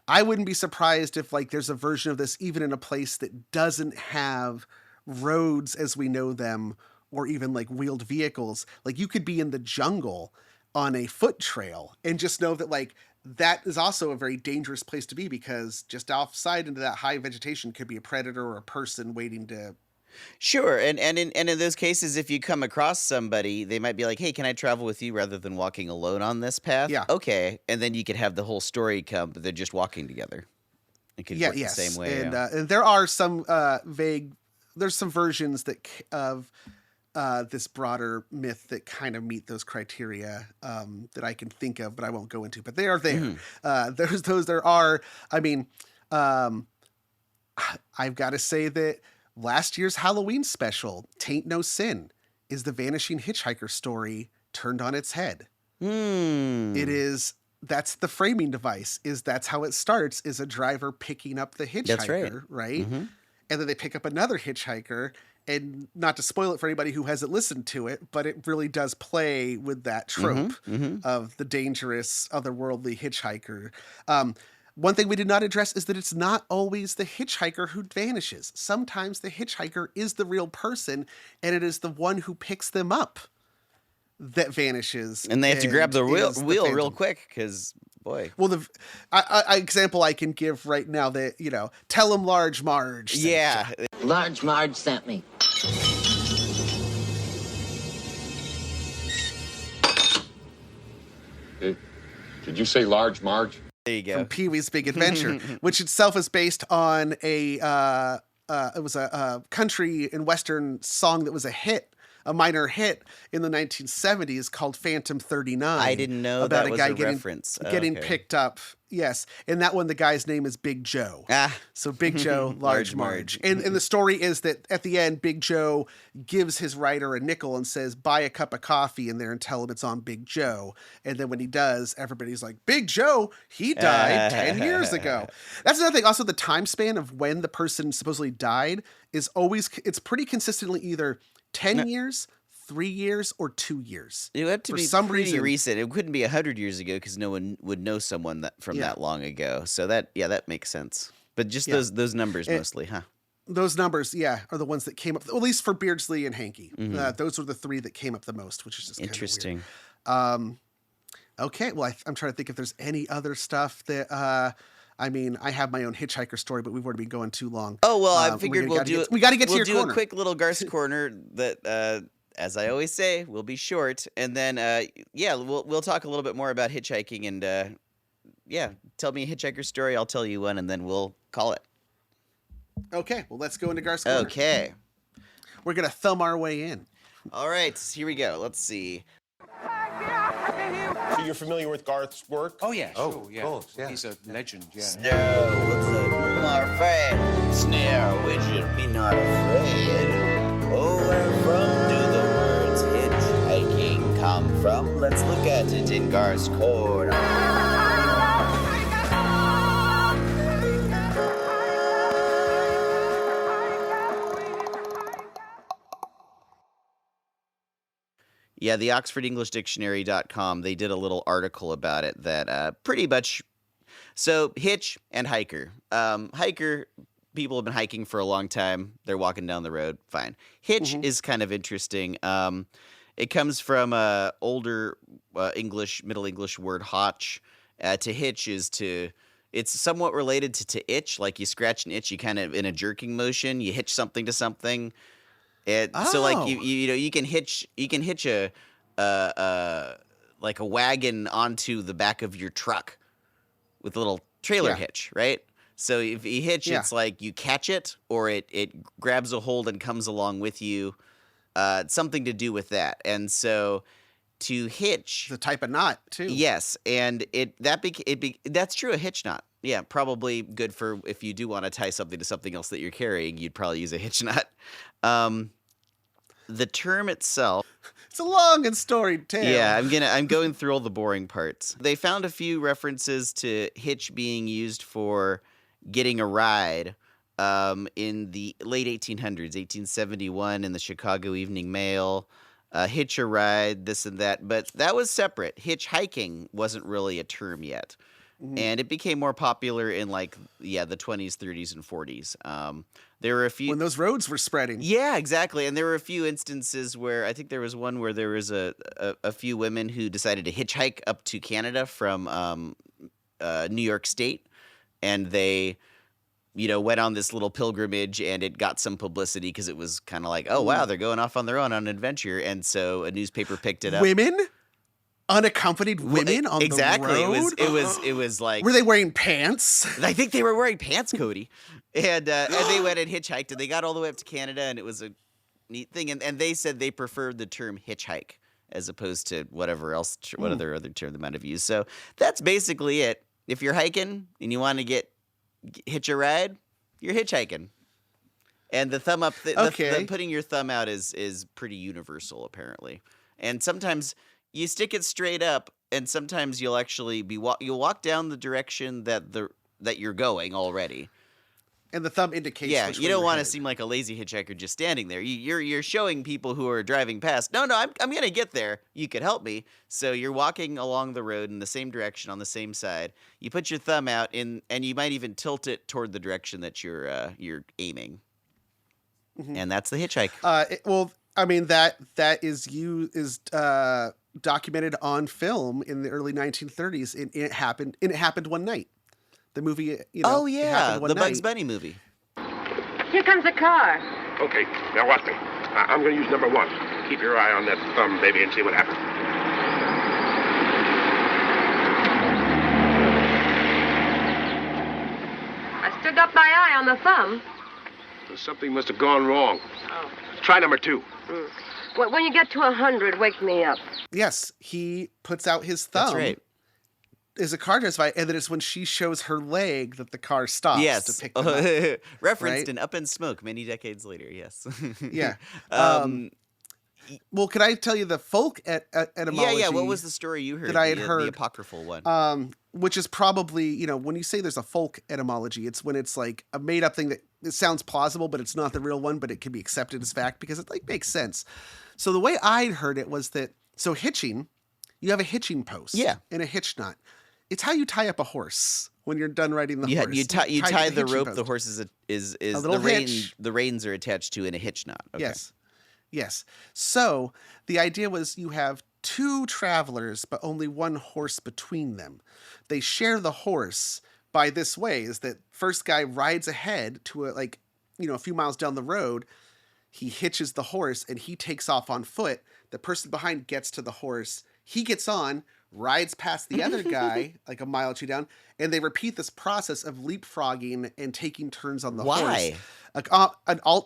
I wouldn't be surprised if like there's a version of this even in a place that doesn't have roads as we know them, or even like wheeled vehicles. Like you could be in the jungle on a foot trail and just know that like that is also a very dangerous place to be, because just offside into that high vegetation could be a predator or a person waiting to. Sure, and in those cases, if you come across somebody, they might be like, "Hey, can I travel with you rather than walking alone on this path?" Yeah. Okay, and then you could have the whole story come, but they're just walking together. It could work the same way. And there are some there's some versions of this broader myth that kind of meet those criteria that I can think of, but I won't go into. But they are there. There are. I mean, I've got to say that last year's Halloween special, Taint No Sin, is the Vanishing Hitchhiker story turned on its head. It is. That's the framing device. That's how it starts. Is a driver picking up the hitchhiker, That's right? And then they pick up another hitchhiker. And not to spoil it for anybody who hasn't listened to it, but it really does play with that trope of the dangerous, otherworldly hitchhiker. One thing we did not address is that it's not always the hitchhiker who vanishes. Sometimes the hitchhiker is the real person, and it is the one who picks them up that vanishes. And they have to grab the wheel real quick, because, boy. Well, the example I can give right now that, you know, tell him Large Marge. Yeah. Large Marge sent me. Did you say Large Marge? There you go. From Pee-wee's Big Adventure, which itself is based on it was a country and western song that was a hit a minor hit in the 1970s called Phantom 39. I didn't know about that was a guy a getting, reference. getting Okay. picked up. Yes. And that one, the guy's name is Big Joe. Ah. So Big Joe, Large Marge. And the story is that at the end, Big Joe gives his writer a nickel and says, buy a cup of coffee in there and tell him it's on Big Joe. And then when he does, everybody's like, Big Joe, he died 10 years ago. That's another thing. Also, the time span of when the person supposedly died is always, it's pretty consistently either 10 years, 3 years, or 2 years. It would have to For be some pretty reason- recent. It couldn't be 100 years ago because no one would know someone from that long ago. So that makes sense. But just those numbers mostly, huh? Those numbers, are the ones that came up, at least for Beardsley and Hankey. Those were the three that came up the most, which is just interesting. Okay, well, I'm trying to think if there's any other stuff that, I mean, I have my own hitchhiker story, but we've already been going too long. Oh, well, I figured we got to get to your corner. We'll do a quick little Garth's Corner that, as I always say, will be short. And then, we'll talk a little bit more about hitchhiking and, tell me a hitchhiker story. I'll tell you one, and then we'll call it. Okay, well, let's go into Garth's Corner. Okay. We're going to thumb our way in. All right, here we go. Let's see. So you're familiar with Garth's work? Oh, yeah, sure, Of yeah. course, yeah. He's a legend, yeah. Snow, what's up, my friend? Snare, would you be not afraid? Oh, where from do the words hitchhiking come from? Let's look at it in Garth's Corner. Yeah, the OxfordEnglishDictionary.com, they did a little article about it that pretty much... So, hitch and hiker. Hiker, people have been hiking for a long time. They're walking down the road. Fine. Hitch is kind of interesting. It comes from older Middle English word hotch. To hitch is to... It's somewhat related to itch. Like you scratch an itch, you kind of, in a jerking motion, you hitch something to something. So like you can hitch a like a wagon onto the back of your truck with a little trailer hitch, right? So if you hitch, it's like you catch it or it grabs a hold and comes along with you. Something to do with that. And so to hitch, the type of knot too. Yes, and that's true, a hitch knot. Yeah, probably good for if you do want to tie something to something else that you're carrying, you'd probably use a hitch knot. The term itself, it's a long and storied tale. Yeah, I'm going through all the boring parts. They found a few references to hitch being used for getting a ride in the late 1800s, 1871 in the Chicago Evening Mail. Hitch a ride, this and that, but that was separate. Hitchhiking wasn't really a term yet. And it became more popular in the 20s, 30s, and 40s. There were a few... When those roads were spreading. Yeah, exactly. And there were a few instances where, I think there was one where there was a few women who decided to hitchhike up to Canada from New York State. And they, went on this little pilgrimage, and it got some publicity because it was kind of like, oh, wow, they're going off on their own on an adventure. And so a newspaper picked it up. Women? Unaccompanied women on the road? It was like... Were they wearing pants? I think they were wearing pants, Cody. And they went and hitchhiked, and they got all the way up to Canada, and it was a neat thing. And they said they preferred the term hitchhike as opposed to whatever else, what other term they might have used. So that's basically it. If you're hiking and you want to hitch a ride, you're hitchhiking. And the thumb up, the putting your thumb out is pretty universal, apparently. And sometimes... You stick it straight up, and sometimes you'll actually you'll walk down the direction that you're going already. And the thumb indicates. Yeah, you don't want to seem like a lazy hitchhiker just standing there. You're showing people who are driving past. No, I'm gonna get there. You could help me. So you're walking along the road in the same direction on the same side. You put your thumb out and you might even tilt it toward the direction that you're aiming. And that's the hitchhike. That is documented on film in the early 1930s. It happened one night. The movie, oh yeah, the night. Bugs Bunny movie. Here comes a car. Okay, now watch me. I'm going to use number 1. Keep your eye on that thumb, baby, and see what happens. I still got my eye on the thumb. Something must have gone wrong. Oh. Try number 2. When you get to 100, wake me up. Yes, he puts out his thumb. That's right. As a car drives by, and then it's when she shows her leg that the car stops Yes. to pick them up. Referenced right? in Up in Smoke many decades later, yes. Yeah. um, Well, can I tell you the folk etymology? yeah. What was the story you heard? that I had the heard? The apocryphal one. Which is probably, when you say there's a folk etymology, it's when it's like a made up thing that it sounds plausible, but it's not the real one, but it can be accepted as fact because it like makes sense. So the way I'd heard it was that, so hitching, you have a hitching post and a hitch knot. It's how you tie up a horse when you're done riding the horse. You tie the rope post. the horse is A little hitch. the reins are attached to in a hitch knot. Okay. Yes. So the idea was you have two travelers, but only one horse between them. They share the horse by this way: is that first guy rides ahead to a few miles down the road. He hitches the horse and he takes off on foot. The person behind gets to the horse. He gets on, rides past the other guy like a mile or two down, and they repeat this process of leapfrogging and taking turns on the horse. Why?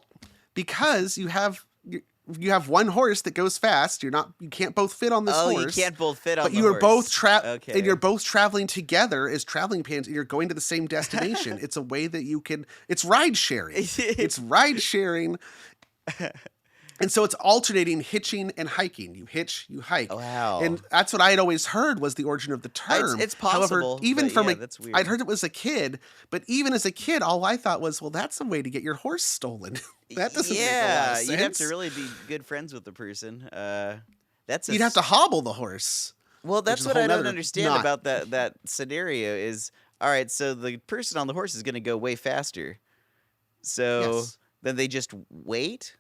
Because you have one horse that goes fast. You can't both fit on this horse. Oh, you can't both fit on the horse. But you are both Okay. and you're both traveling together as traveling pants, and you're going to the same destination. It's a way that you can. It's ride sharing. It's ride sharing. And so it's alternating hitching and hiking. You hitch, you hike. Wow. And that's what I had always heard was the origin of the term. It's possible. However, even from that's weird. I'd heard it was a kid, but even as a kid, all I thought was, well, that's a way to get your horse stolen. That doesn't make a lot of sense. You'd have to really be good friends with the person. You'd have to hobble the horse. Well, that's what I don't understand about that scenario is, all right, so the person on the horse is going to go way faster. So then they just wait?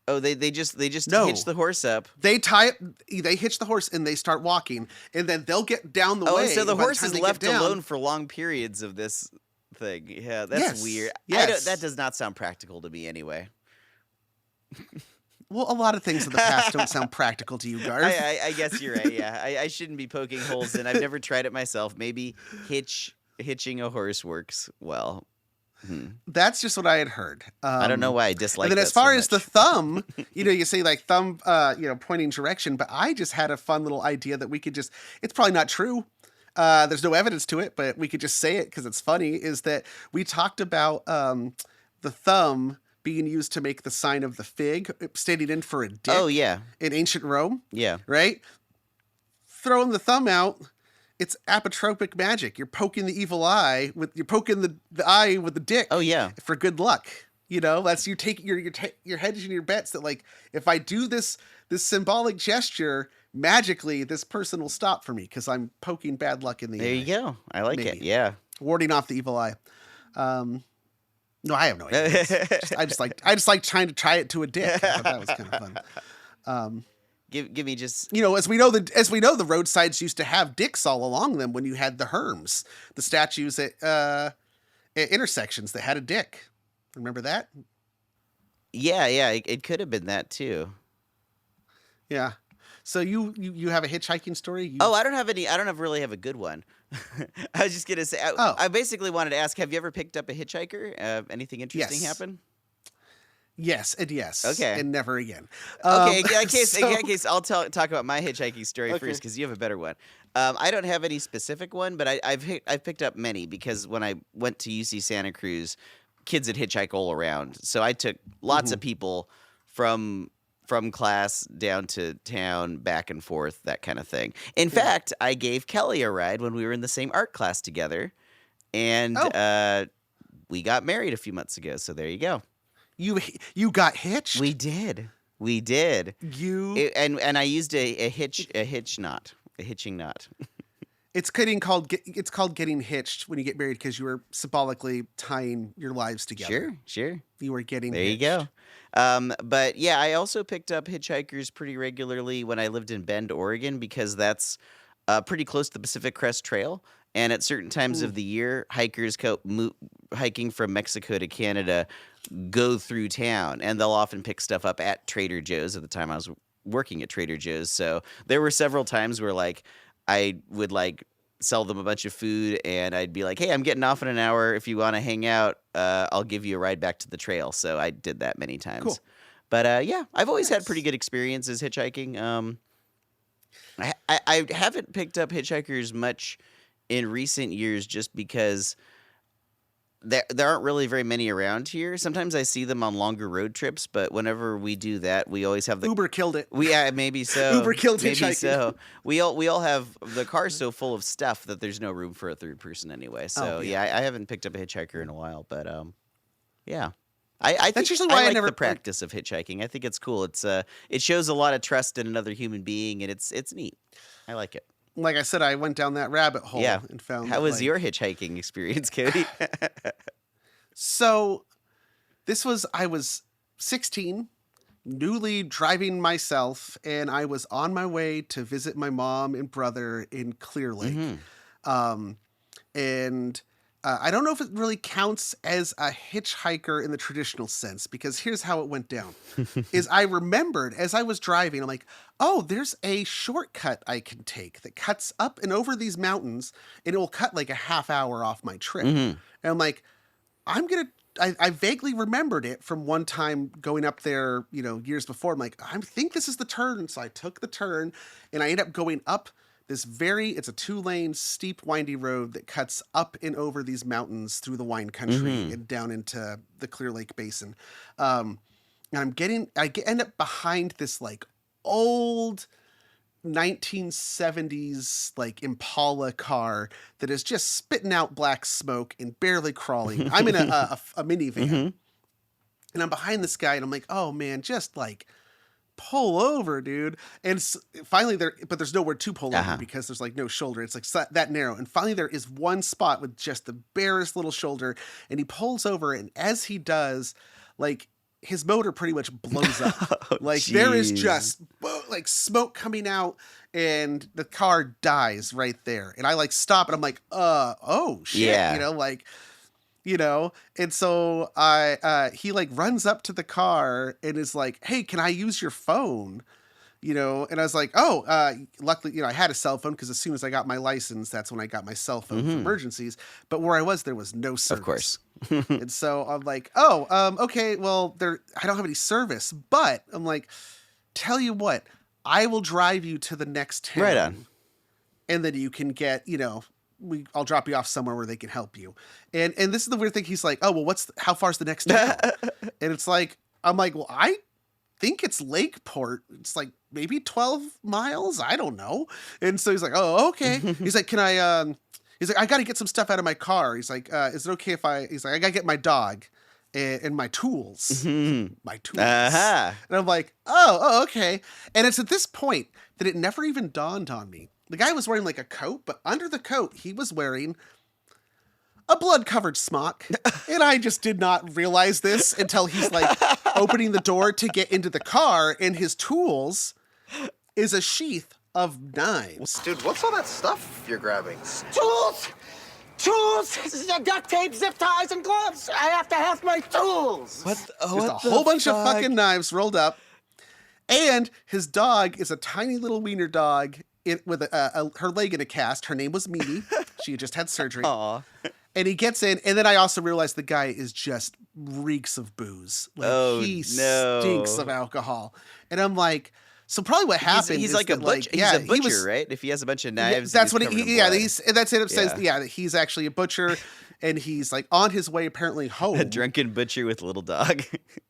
Oh, they just hitch the horse up. They hitch the horse and they start walking, and then they'll get down the way. Oh, so the horse is left alone for long periods of this thing. Yeah, that's weird. Yes. That does not sound practical to me anyway. Well, a lot of things in the past don't sound practical to you, Garth. I guess you're right, yeah. I shouldn't be poking holes in. I've never tried it myself. Maybe hitching a horse works well. That's just what I had heard. I don't know why I dislike that. And then as far as the thumb, you say like thumb, pointing direction, but I just had a fun little idea that we could just, it's probably not true. There's no evidence to it, but we could just say it because it's funny, is that we talked about the thumb being used to make the sign of the fig, standing in for a dick. Oh, yeah. In ancient Rome. Yeah. Right? Throwing the thumb out. It's apotropic magic. You're poking the evil eye you're poking the eye with the dick. Oh yeah, for good luck. That's you take your hedging your bets that like if I do this symbolic gesture magically, this person will stop for me because I'm poking bad luck in the eye. There you go. I like it. Yeah, warding off the evil eye. No, I have no idea. I just like trying to tie it to a dick. I thought that was kind of fun. Give me just as we know the roadsides used to have dicks all along them when you had the herms, the statues at intersections that had a dick. Remember that? Yeah, it could have been that too. Yeah. So you have a hitchhiking story? I don't have any. I don't really have a good one. I was just gonna say. I basically wanted to ask: have you ever picked up a hitchhiker? Anything interesting happen? Yes and yes. Okay. And never again. Okay. In case, I'll talk about my hitchhiking story first because you have a better one. I don't have any specific one, but I've picked up many because when I went to UC Santa Cruz, kids would hitchhike all around. So I took lots of people from class down to town, back and forth, that kind of thing. In fact, I gave Kelly a ride when we were in the same art class together, and we got married a few months ago. So there you go. You got hitched? We did. And I used a hitching knot. It's called getting hitched when you get married because you were symbolically tying your lives together. Sure. You were getting there. Hitched. You go. But yeah, I also picked up hitchhikers pretty regularly when I lived in Bend, Oregon, because that's pretty close to the Pacific Crest Trail. And at certain times of the year, hikers hiking from Mexico to Canada go through town, and they'll often pick stuff up at Trader Joe's. At the time I was working at Trader Joe's. So there were several times where like I would like sell them a bunch of food, and I'd be like, hey, I'm getting off in an hour. If you want to hang out, I'll give you a ride back to the trail. So I did that many times. Cool. But yeah, I've always had pretty good experiences hitchhiking. I haven't picked up hitchhikers much in recent years just because there aren't really very many around here. Sometimes I see them on longer road trips, but whenever we do that, we always have the Uber killed it. maybe so. Uber killed maybe hitchhiking. so. We all have the car's so full of stuff that there's no room for a third person anyway. So I haven't picked up a hitchhiker in a while, but yeah. I think That's usually why I like never the practice of hitchhiking. I think it's cool. It shows a lot of trust in another human being, and it's neat. I like it. Like I said, I went down that rabbit hole Yeah. and found. How was your hitchhiking experience, Cody? So, I was 16, newly driving myself, and I was on my way to visit my mom and brother in Clear Lake. And I don't know if it really counts as a hitchhiker in the traditional sense, because here's how it went down. Is I remembered as I was driving, I'm like, oh, there's a shortcut I can take that cuts up and over these mountains, and it will cut like a half hour off my trip. And I'm like, I vaguely remembered it from one time going up there, years before. I'm like, I think this is the turn. So I took the turn, and I ended up going up it's a 2-lane steep windy road that cuts up and over these mountains through the wine country and down into the Clear Lake Basin. And I end up behind this like old 1970s like Impala car that is just spitting out black smoke and barely crawling. I'm in a minivan, and I'm behind this guy, and I'm like, oh man, just like pull over, dude. And finally but there's nowhere to pull over because there's like no shoulder. It's like that narrow. And finally there is one spot with just the barest little shoulder, and he pulls over, and as he does, like his motor pretty much blows up. There is just like smoke coming out, and the car dies right there. And I like stop, and I'm like, oh shit, and so he like runs up to the car and is like, hey, can I use your phone? And I was like, luckily, I had a cell phone because as soon as I got my license, that's when I got my cell phone for emergencies. But where I was, there was no service. Of course. And so I'm like, okay, well, I don't have any service, but I'm like, tell you what, I will drive you to the next town. Right on. And then you can get, I'll drop you off somewhere where they can help you. And this is the weird thing. He's like, oh, well, how far's the next town? And it's like, I'm like, well, I think it's Lakeport. It's like maybe 12 miles. I don't know. And so he's like, oh, okay. He's like, he's like, I got to get some stuff out of my car. He's like, is it okay if he's like, I got to get my dog and my tools. My tools. And I'm like, oh, okay. And it's at this point that it never even dawned on me. The guy was wearing like a coat, but under the coat, he was wearing a blood-covered smock. And I just did not realize this until he's like opening the door to get into the car, and his tools is a sheath of knives. Dude, what's all that stuff you're grabbing? Tools! Duct tape, zip ties, and gloves. I have to have my tools. Just a whole bunch of fucking knives rolled up. And his dog is a tiny little wiener dog with her leg in a cast. Her name was Mimi. She had just had surgery. Aw. And he gets in, and then I also realized the guy is just reeks of booze. Like, he stinks of alcohol. And I'm like, so probably what happened he's is like that, a butcher. He's a butcher, right? If he has a bunch of knives, that's what that's it says. Yeah, he's actually a butcher, and he's like on his way apparently home. A drunken butcher with a little dog.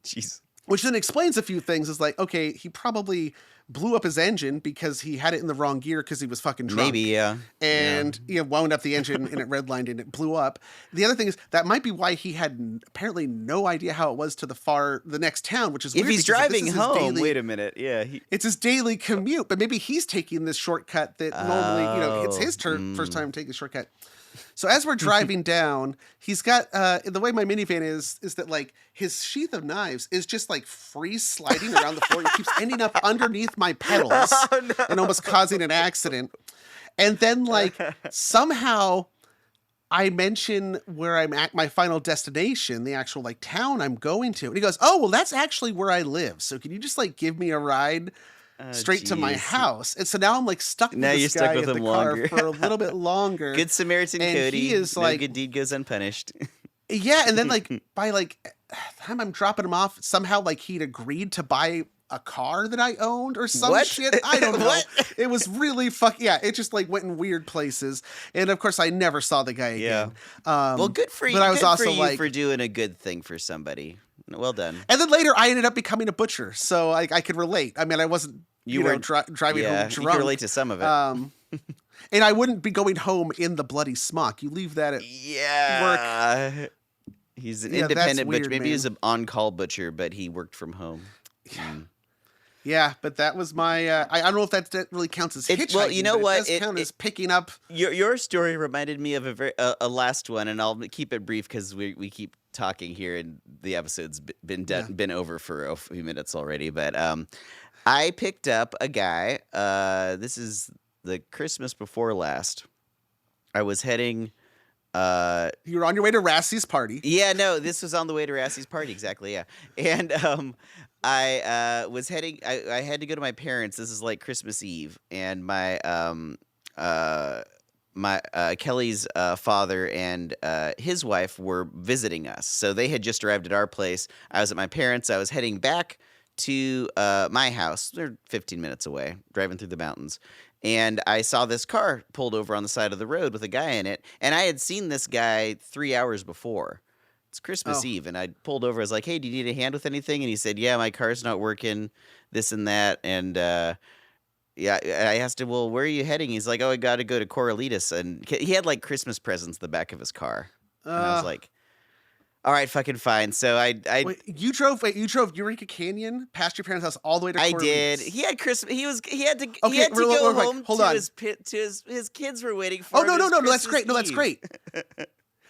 Jeez. Which then explains a few things. Is like, okay, he probably blew up his engine because he had it in the wrong gear because he was fucking drunk. Maybe, yeah. And wound up the engine and it redlined and it blew up. The other thing is that might be why he had apparently no idea how it was to the next town, which is if weird. He's driving home. Wait a minute. Yeah. It's his daily commute, but maybe he's taking this shortcut that normally, it's his first time taking a shortcut. So as we're driving down, he's got the way my minivan is that like his sheath of knives is just like free sliding around the floor. It keeps ending up underneath my pedals and almost causing an accident. And then like somehow I mention where I'm at, my final destination, the actual like town I'm going to. And he goes, oh, well, that's actually where I live. So can you just like give me a ride straight to my house? And so now I'm like stuck with this guy in the car for a little bit longer. Good Samaritan and Cody. He is no like, good deed goes unpunished. yeah. And then like by like time I'm dropping him off, somehow like he'd agreed to buy a car that I owned or some What? shit. I don't know. What? It was really yeah, it just like went in weird places. And of course I never saw the guy again. Well, good for you. But I was good also for you like, for doing a good thing for somebody. Well done. and then later I ended up becoming a butcher. So I could relate. I mean, I wasn't, you know, driving home drunk. You can relate to some of it. And I wouldn't be going home in the bloody smock. You leave that at work. He's an Yeah, that's independent weird, butcher. Maybe man. he was an on-call butcher, but he worked from home. Yeah, but that was my. I don't know if that really counts as hitchhiking. Well, you know but what? It does count as picking up. Your story reminded me of a last one, and I'll keep it brief because we keep talking here, and the episode's been over for a few minutes already. But I picked up a guy. This is the Christmas before last. I was heading. You were on your way to Rassie's party. Yeah, no, this was on the way to Rassie's party, exactly, yeah. And I was heading I had to go to my parents. This is like Christmas Eve, and my Kelly's father and his wife were visiting us. So they had just arrived at our place. I was at my parents'. I was heading back to my house. They're 15 minutes away, driving through the mountains. And I saw this car pulled over on the side of the road with a guy in it. And I had seen this guy 3 hours before. It's Christmas Eve. And I pulled over. I was like, hey, do you need a hand with anything? And he said, yeah, my car's not working, this and that. And yeah, I asked him, well, where are you heading? He's like, oh, I got to go to Corralitos. And he had like Christmas presents in the back of his car. And I was like, all right, fucking fine. So Wait, you drove Eureka Canyon past your parents' house all the way to Corralitos. I did. He had Christmas. He had to Okay, go wait, home hold to on. his kids were waiting for Oh him. no, It was that's great. No, that's Christmas great.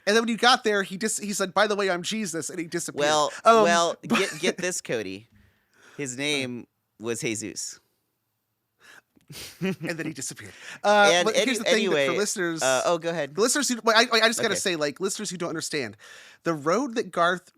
And then when you got there, he said, "By the way, I'm Jesus," and he disappeared. Well, get this, Cody. His name was Jesus. And then he disappeared. And but here's the thing anyway, for listeners. go ahead. The listeners who I just gotta Okay. say, like listeners who don't understand, the road that Garth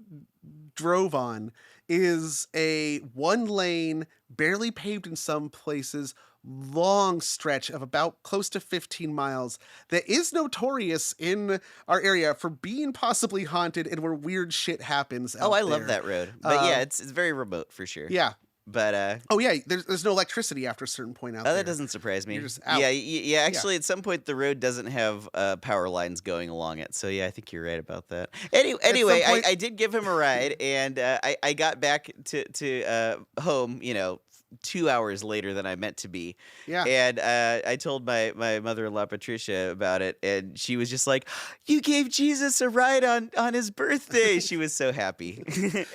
drove on is a 1-lane, barely paved in some places, long stretch of about close to 15 miles that is notorious in our area for being possibly haunted and where weird shit happens. Oh, I out love there. that road. But yeah, it's very remote for sure. Yeah. But Oh yeah, there's no electricity after a certain point out there. that doesn't surprise me. You're just out. Yeah. Actually, at some point, the road doesn't have power lines going along it. So yeah, I think you're right about that. Anyway, point- I did give him a ride, and I got back to home. 2 hours later than I meant to be. Yeah. And I told my mother-in-law Patricia about it, and she was just like, "You gave Jesus a ride on his birthday." She was so happy.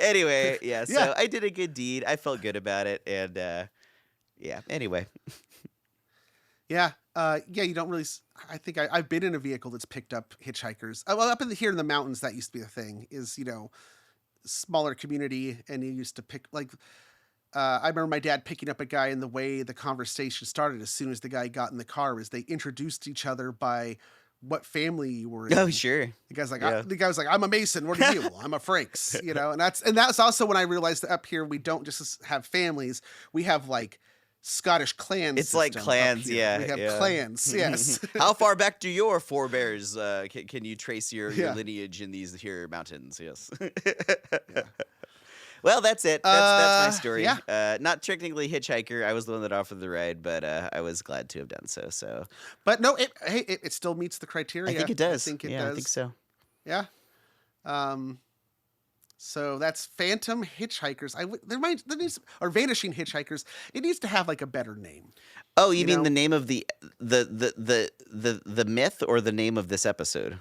Anyway, yeah. So Yeah. I did a good deed. I felt good about it, and yeah. Anyway. Yeah. You don't really. I think I've been in a vehicle that's picked up hitchhikers. Well, up here in the mountains, that used to be a thing. Is smaller community, and you used to pick like. I remember my dad picking up a guy, and the way the conversation started as soon as the guy got in the car was they introduced each other by what family you were in. Oh, sure. The guy's like, Yeah. the guy was like, "I'm a Mason. What are you?" "Well, I'm a Franks." And that's also when I realized that up here we don't just have families; we have like Scottish clans. It's like system up clans, here. yeah. We have yeah. clans. Yes. How far back do your forebears can you trace your Yeah. lineage in these here mountains? Yes. Well, that's it. That's my story. Yeah. Not technically hitchhiker. I was the one that offered the ride, but I was glad to have done so. So But no, it still meets the criteria. I think it does. I think it yeah, does. I think so. Yeah. So that's Phantom Hitchhikers. There needs or Vanishing Hitchhikers. It needs to have like a better name. Oh, you mean know? the name of the myth or the name of this episode?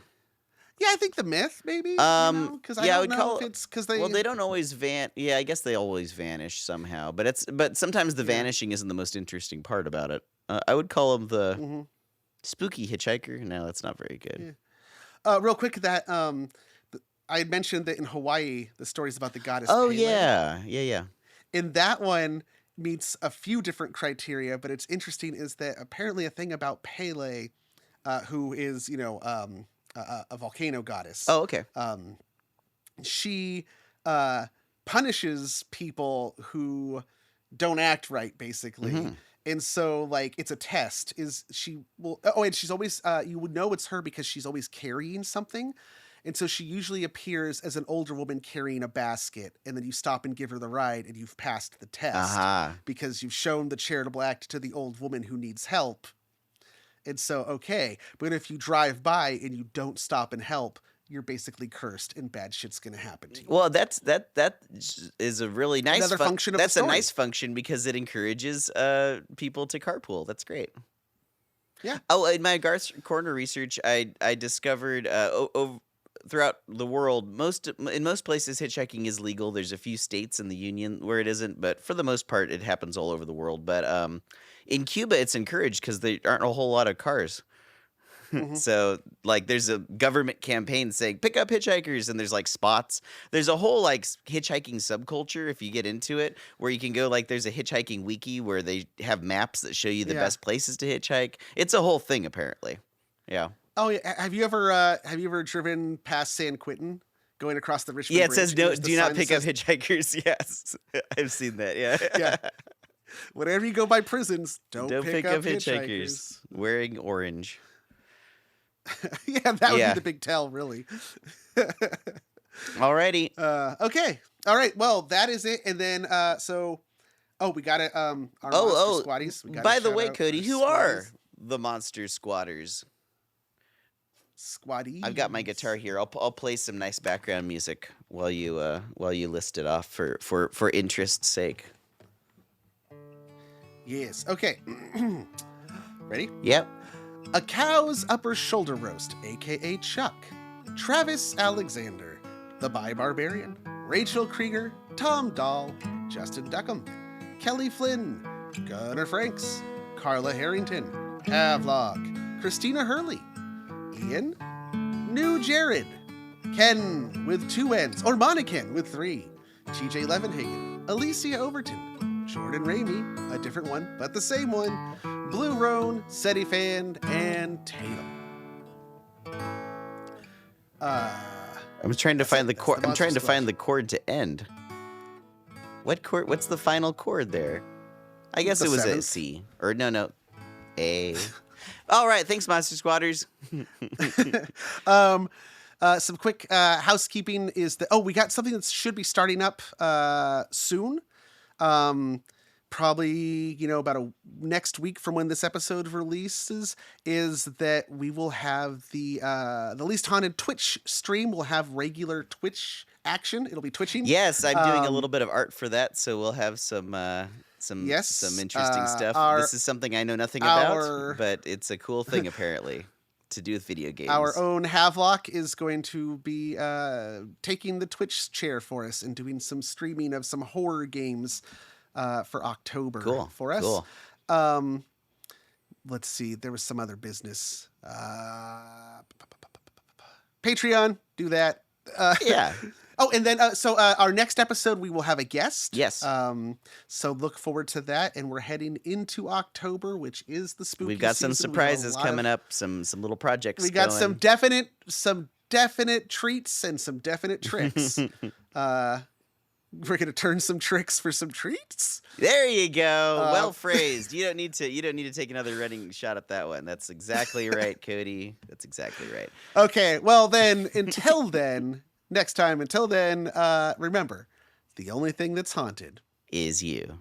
Yeah, I think the myth maybe. Because yeah, I I would don't know call if it's because they. Well, they don't always Yeah, I guess they always vanish somehow. But sometimes the vanishing isn't the most interesting part about it. I would call them the spooky hitchhiker. No, that's not very good. Yeah. Real quick, that I had mentioned that in Hawaii the stories about the goddess. Oh Pele. yeah. In that one meets a few different criteria, but it's interesting is that apparently a thing about Pele, who is a volcano goddess. Oh, okay. She punishes people who don't act right, basically. Mhm. And so, like, it's a test. And she's always, you would know it's her because she's always carrying something. And so she usually appears as an older woman carrying a basket, and then you stop and give her the ride, and you've passed the test because you've shown the charitable act to the old woman who needs help. And so, okay. But if you drive by and you don't stop and help, you're basically cursed and bad shit's going to happen to you. Well, that is a really nice Another function of That's the a story. nice function because it encourages people to carpool. That's great. Yeah. Oh, in my Garth's Corner research, I discovered throughout the world, in most places, hitchhiking is legal. There's a few states in the Union where it isn't, but for the most part, it happens all over the world. But in Cuba, it's encouraged because there aren't a whole lot of cars. So, like, there's a government campaign saying, pick up hitchhikers, and there's, like, spots. There's a whole, like, hitchhiking subculture, if you get into it, where you can go, like, there's a hitchhiking wiki where they have maps that show you the best places to hitchhike. It's a whole thing, apparently. Yeah. Oh, yeah. Have you ever driven past San Quentin, going across the Richmond Bridge? Yeah, it says, no, do not pick up hitchhikers. Yes. I've seen that, yeah. Yeah. Whenever you go by prisons, don't pick up hitchhikers. Wearing orange. Yeah, that would be the big tell, really. Alrighty. Okay. All right. Well, that is it. And then, we got it. Our monster squatties. We by the way, Cody, who are the monster squatters? Squatties. I've got my guitar here. I'll play some nice background music while you list it off for interest's sake. Yes. Okay. Ready? Yep. A cow's upper shoulder roast, a.k.a. Chuck, Travis Alexander, The Bi Barbarian, Rachel Krieger, Tom Dahl, Justin Duckham, Kelly Flynn, Gunnar Franks, Carla Harrington, Havlock, Christina Hurley, Ian, New Jared, Ken with 2 N's, or Monaken with 3, TJ Levenhagen, Alicia Overton, Jordan Ramey, a different one, but the same one, Blue Roan, Seti Fan, and Tatum. I'm trying to find the chord. I'm trying to find the chord to end. What chord? What's the final chord there? I guess it was a C. Or no, A. All right, thanks, Monster Squatters. Some quick housekeeping is that we got something that should be starting up soon. Probably, about next week from when this episode releases, is that we will have the Least Haunted Twitch stream. We'll have regular Twitch action. It'll be twitching. Yes, I'm doing a little bit of art for that, so we'll have some interesting stuff. This is something I know nothing about, but it's a cool thing apparently to do with video games. Our own Havlock is going to be taking the Twitch chair for us and doing some streaming of some horror games for October for us. Cool. Let's see. There was some other business. Patreon, do that. Yeah. Oh, and then our next episode we will have a guest. Yes. So look forward to that, and we're heading into October, which is the spooky. We've got some season. surprises coming up. Some little projects. We got going. some definite treats and some definite tricks. We're gonna turn some tricks for some treats. There you go. Well phrased. You don't need to take another running shot at that one. That's exactly right, Cody. That's exactly right. Okay. Well then, until then, remember, the only thing that's haunted is you.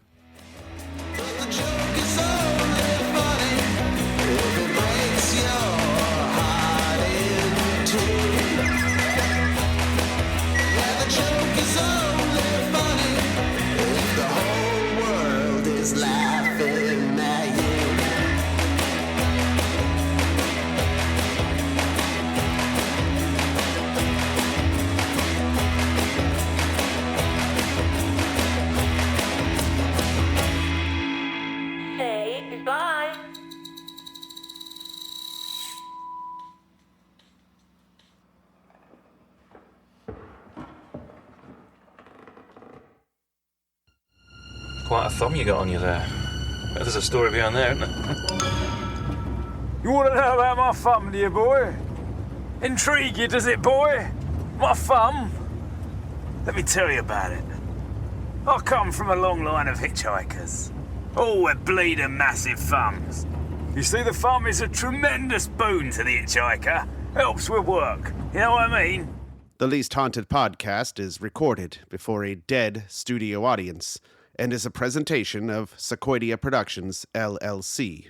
Quite a thumb you got on you there. Bet there's a story behind there, isn't there? You want to know about my thumb, do you, boy? Intrigue you, does it, boy? My thumb? Let me tell you about it. I come from a long line of hitchhikers. All with bleeding massive thumbs. You see, the thumb is a tremendous boon to the hitchhiker. Helps with work. You know what I mean? The Least Haunted podcast is recorded before a dead studio audience and is a presentation of Sequoidea Productions, LLC.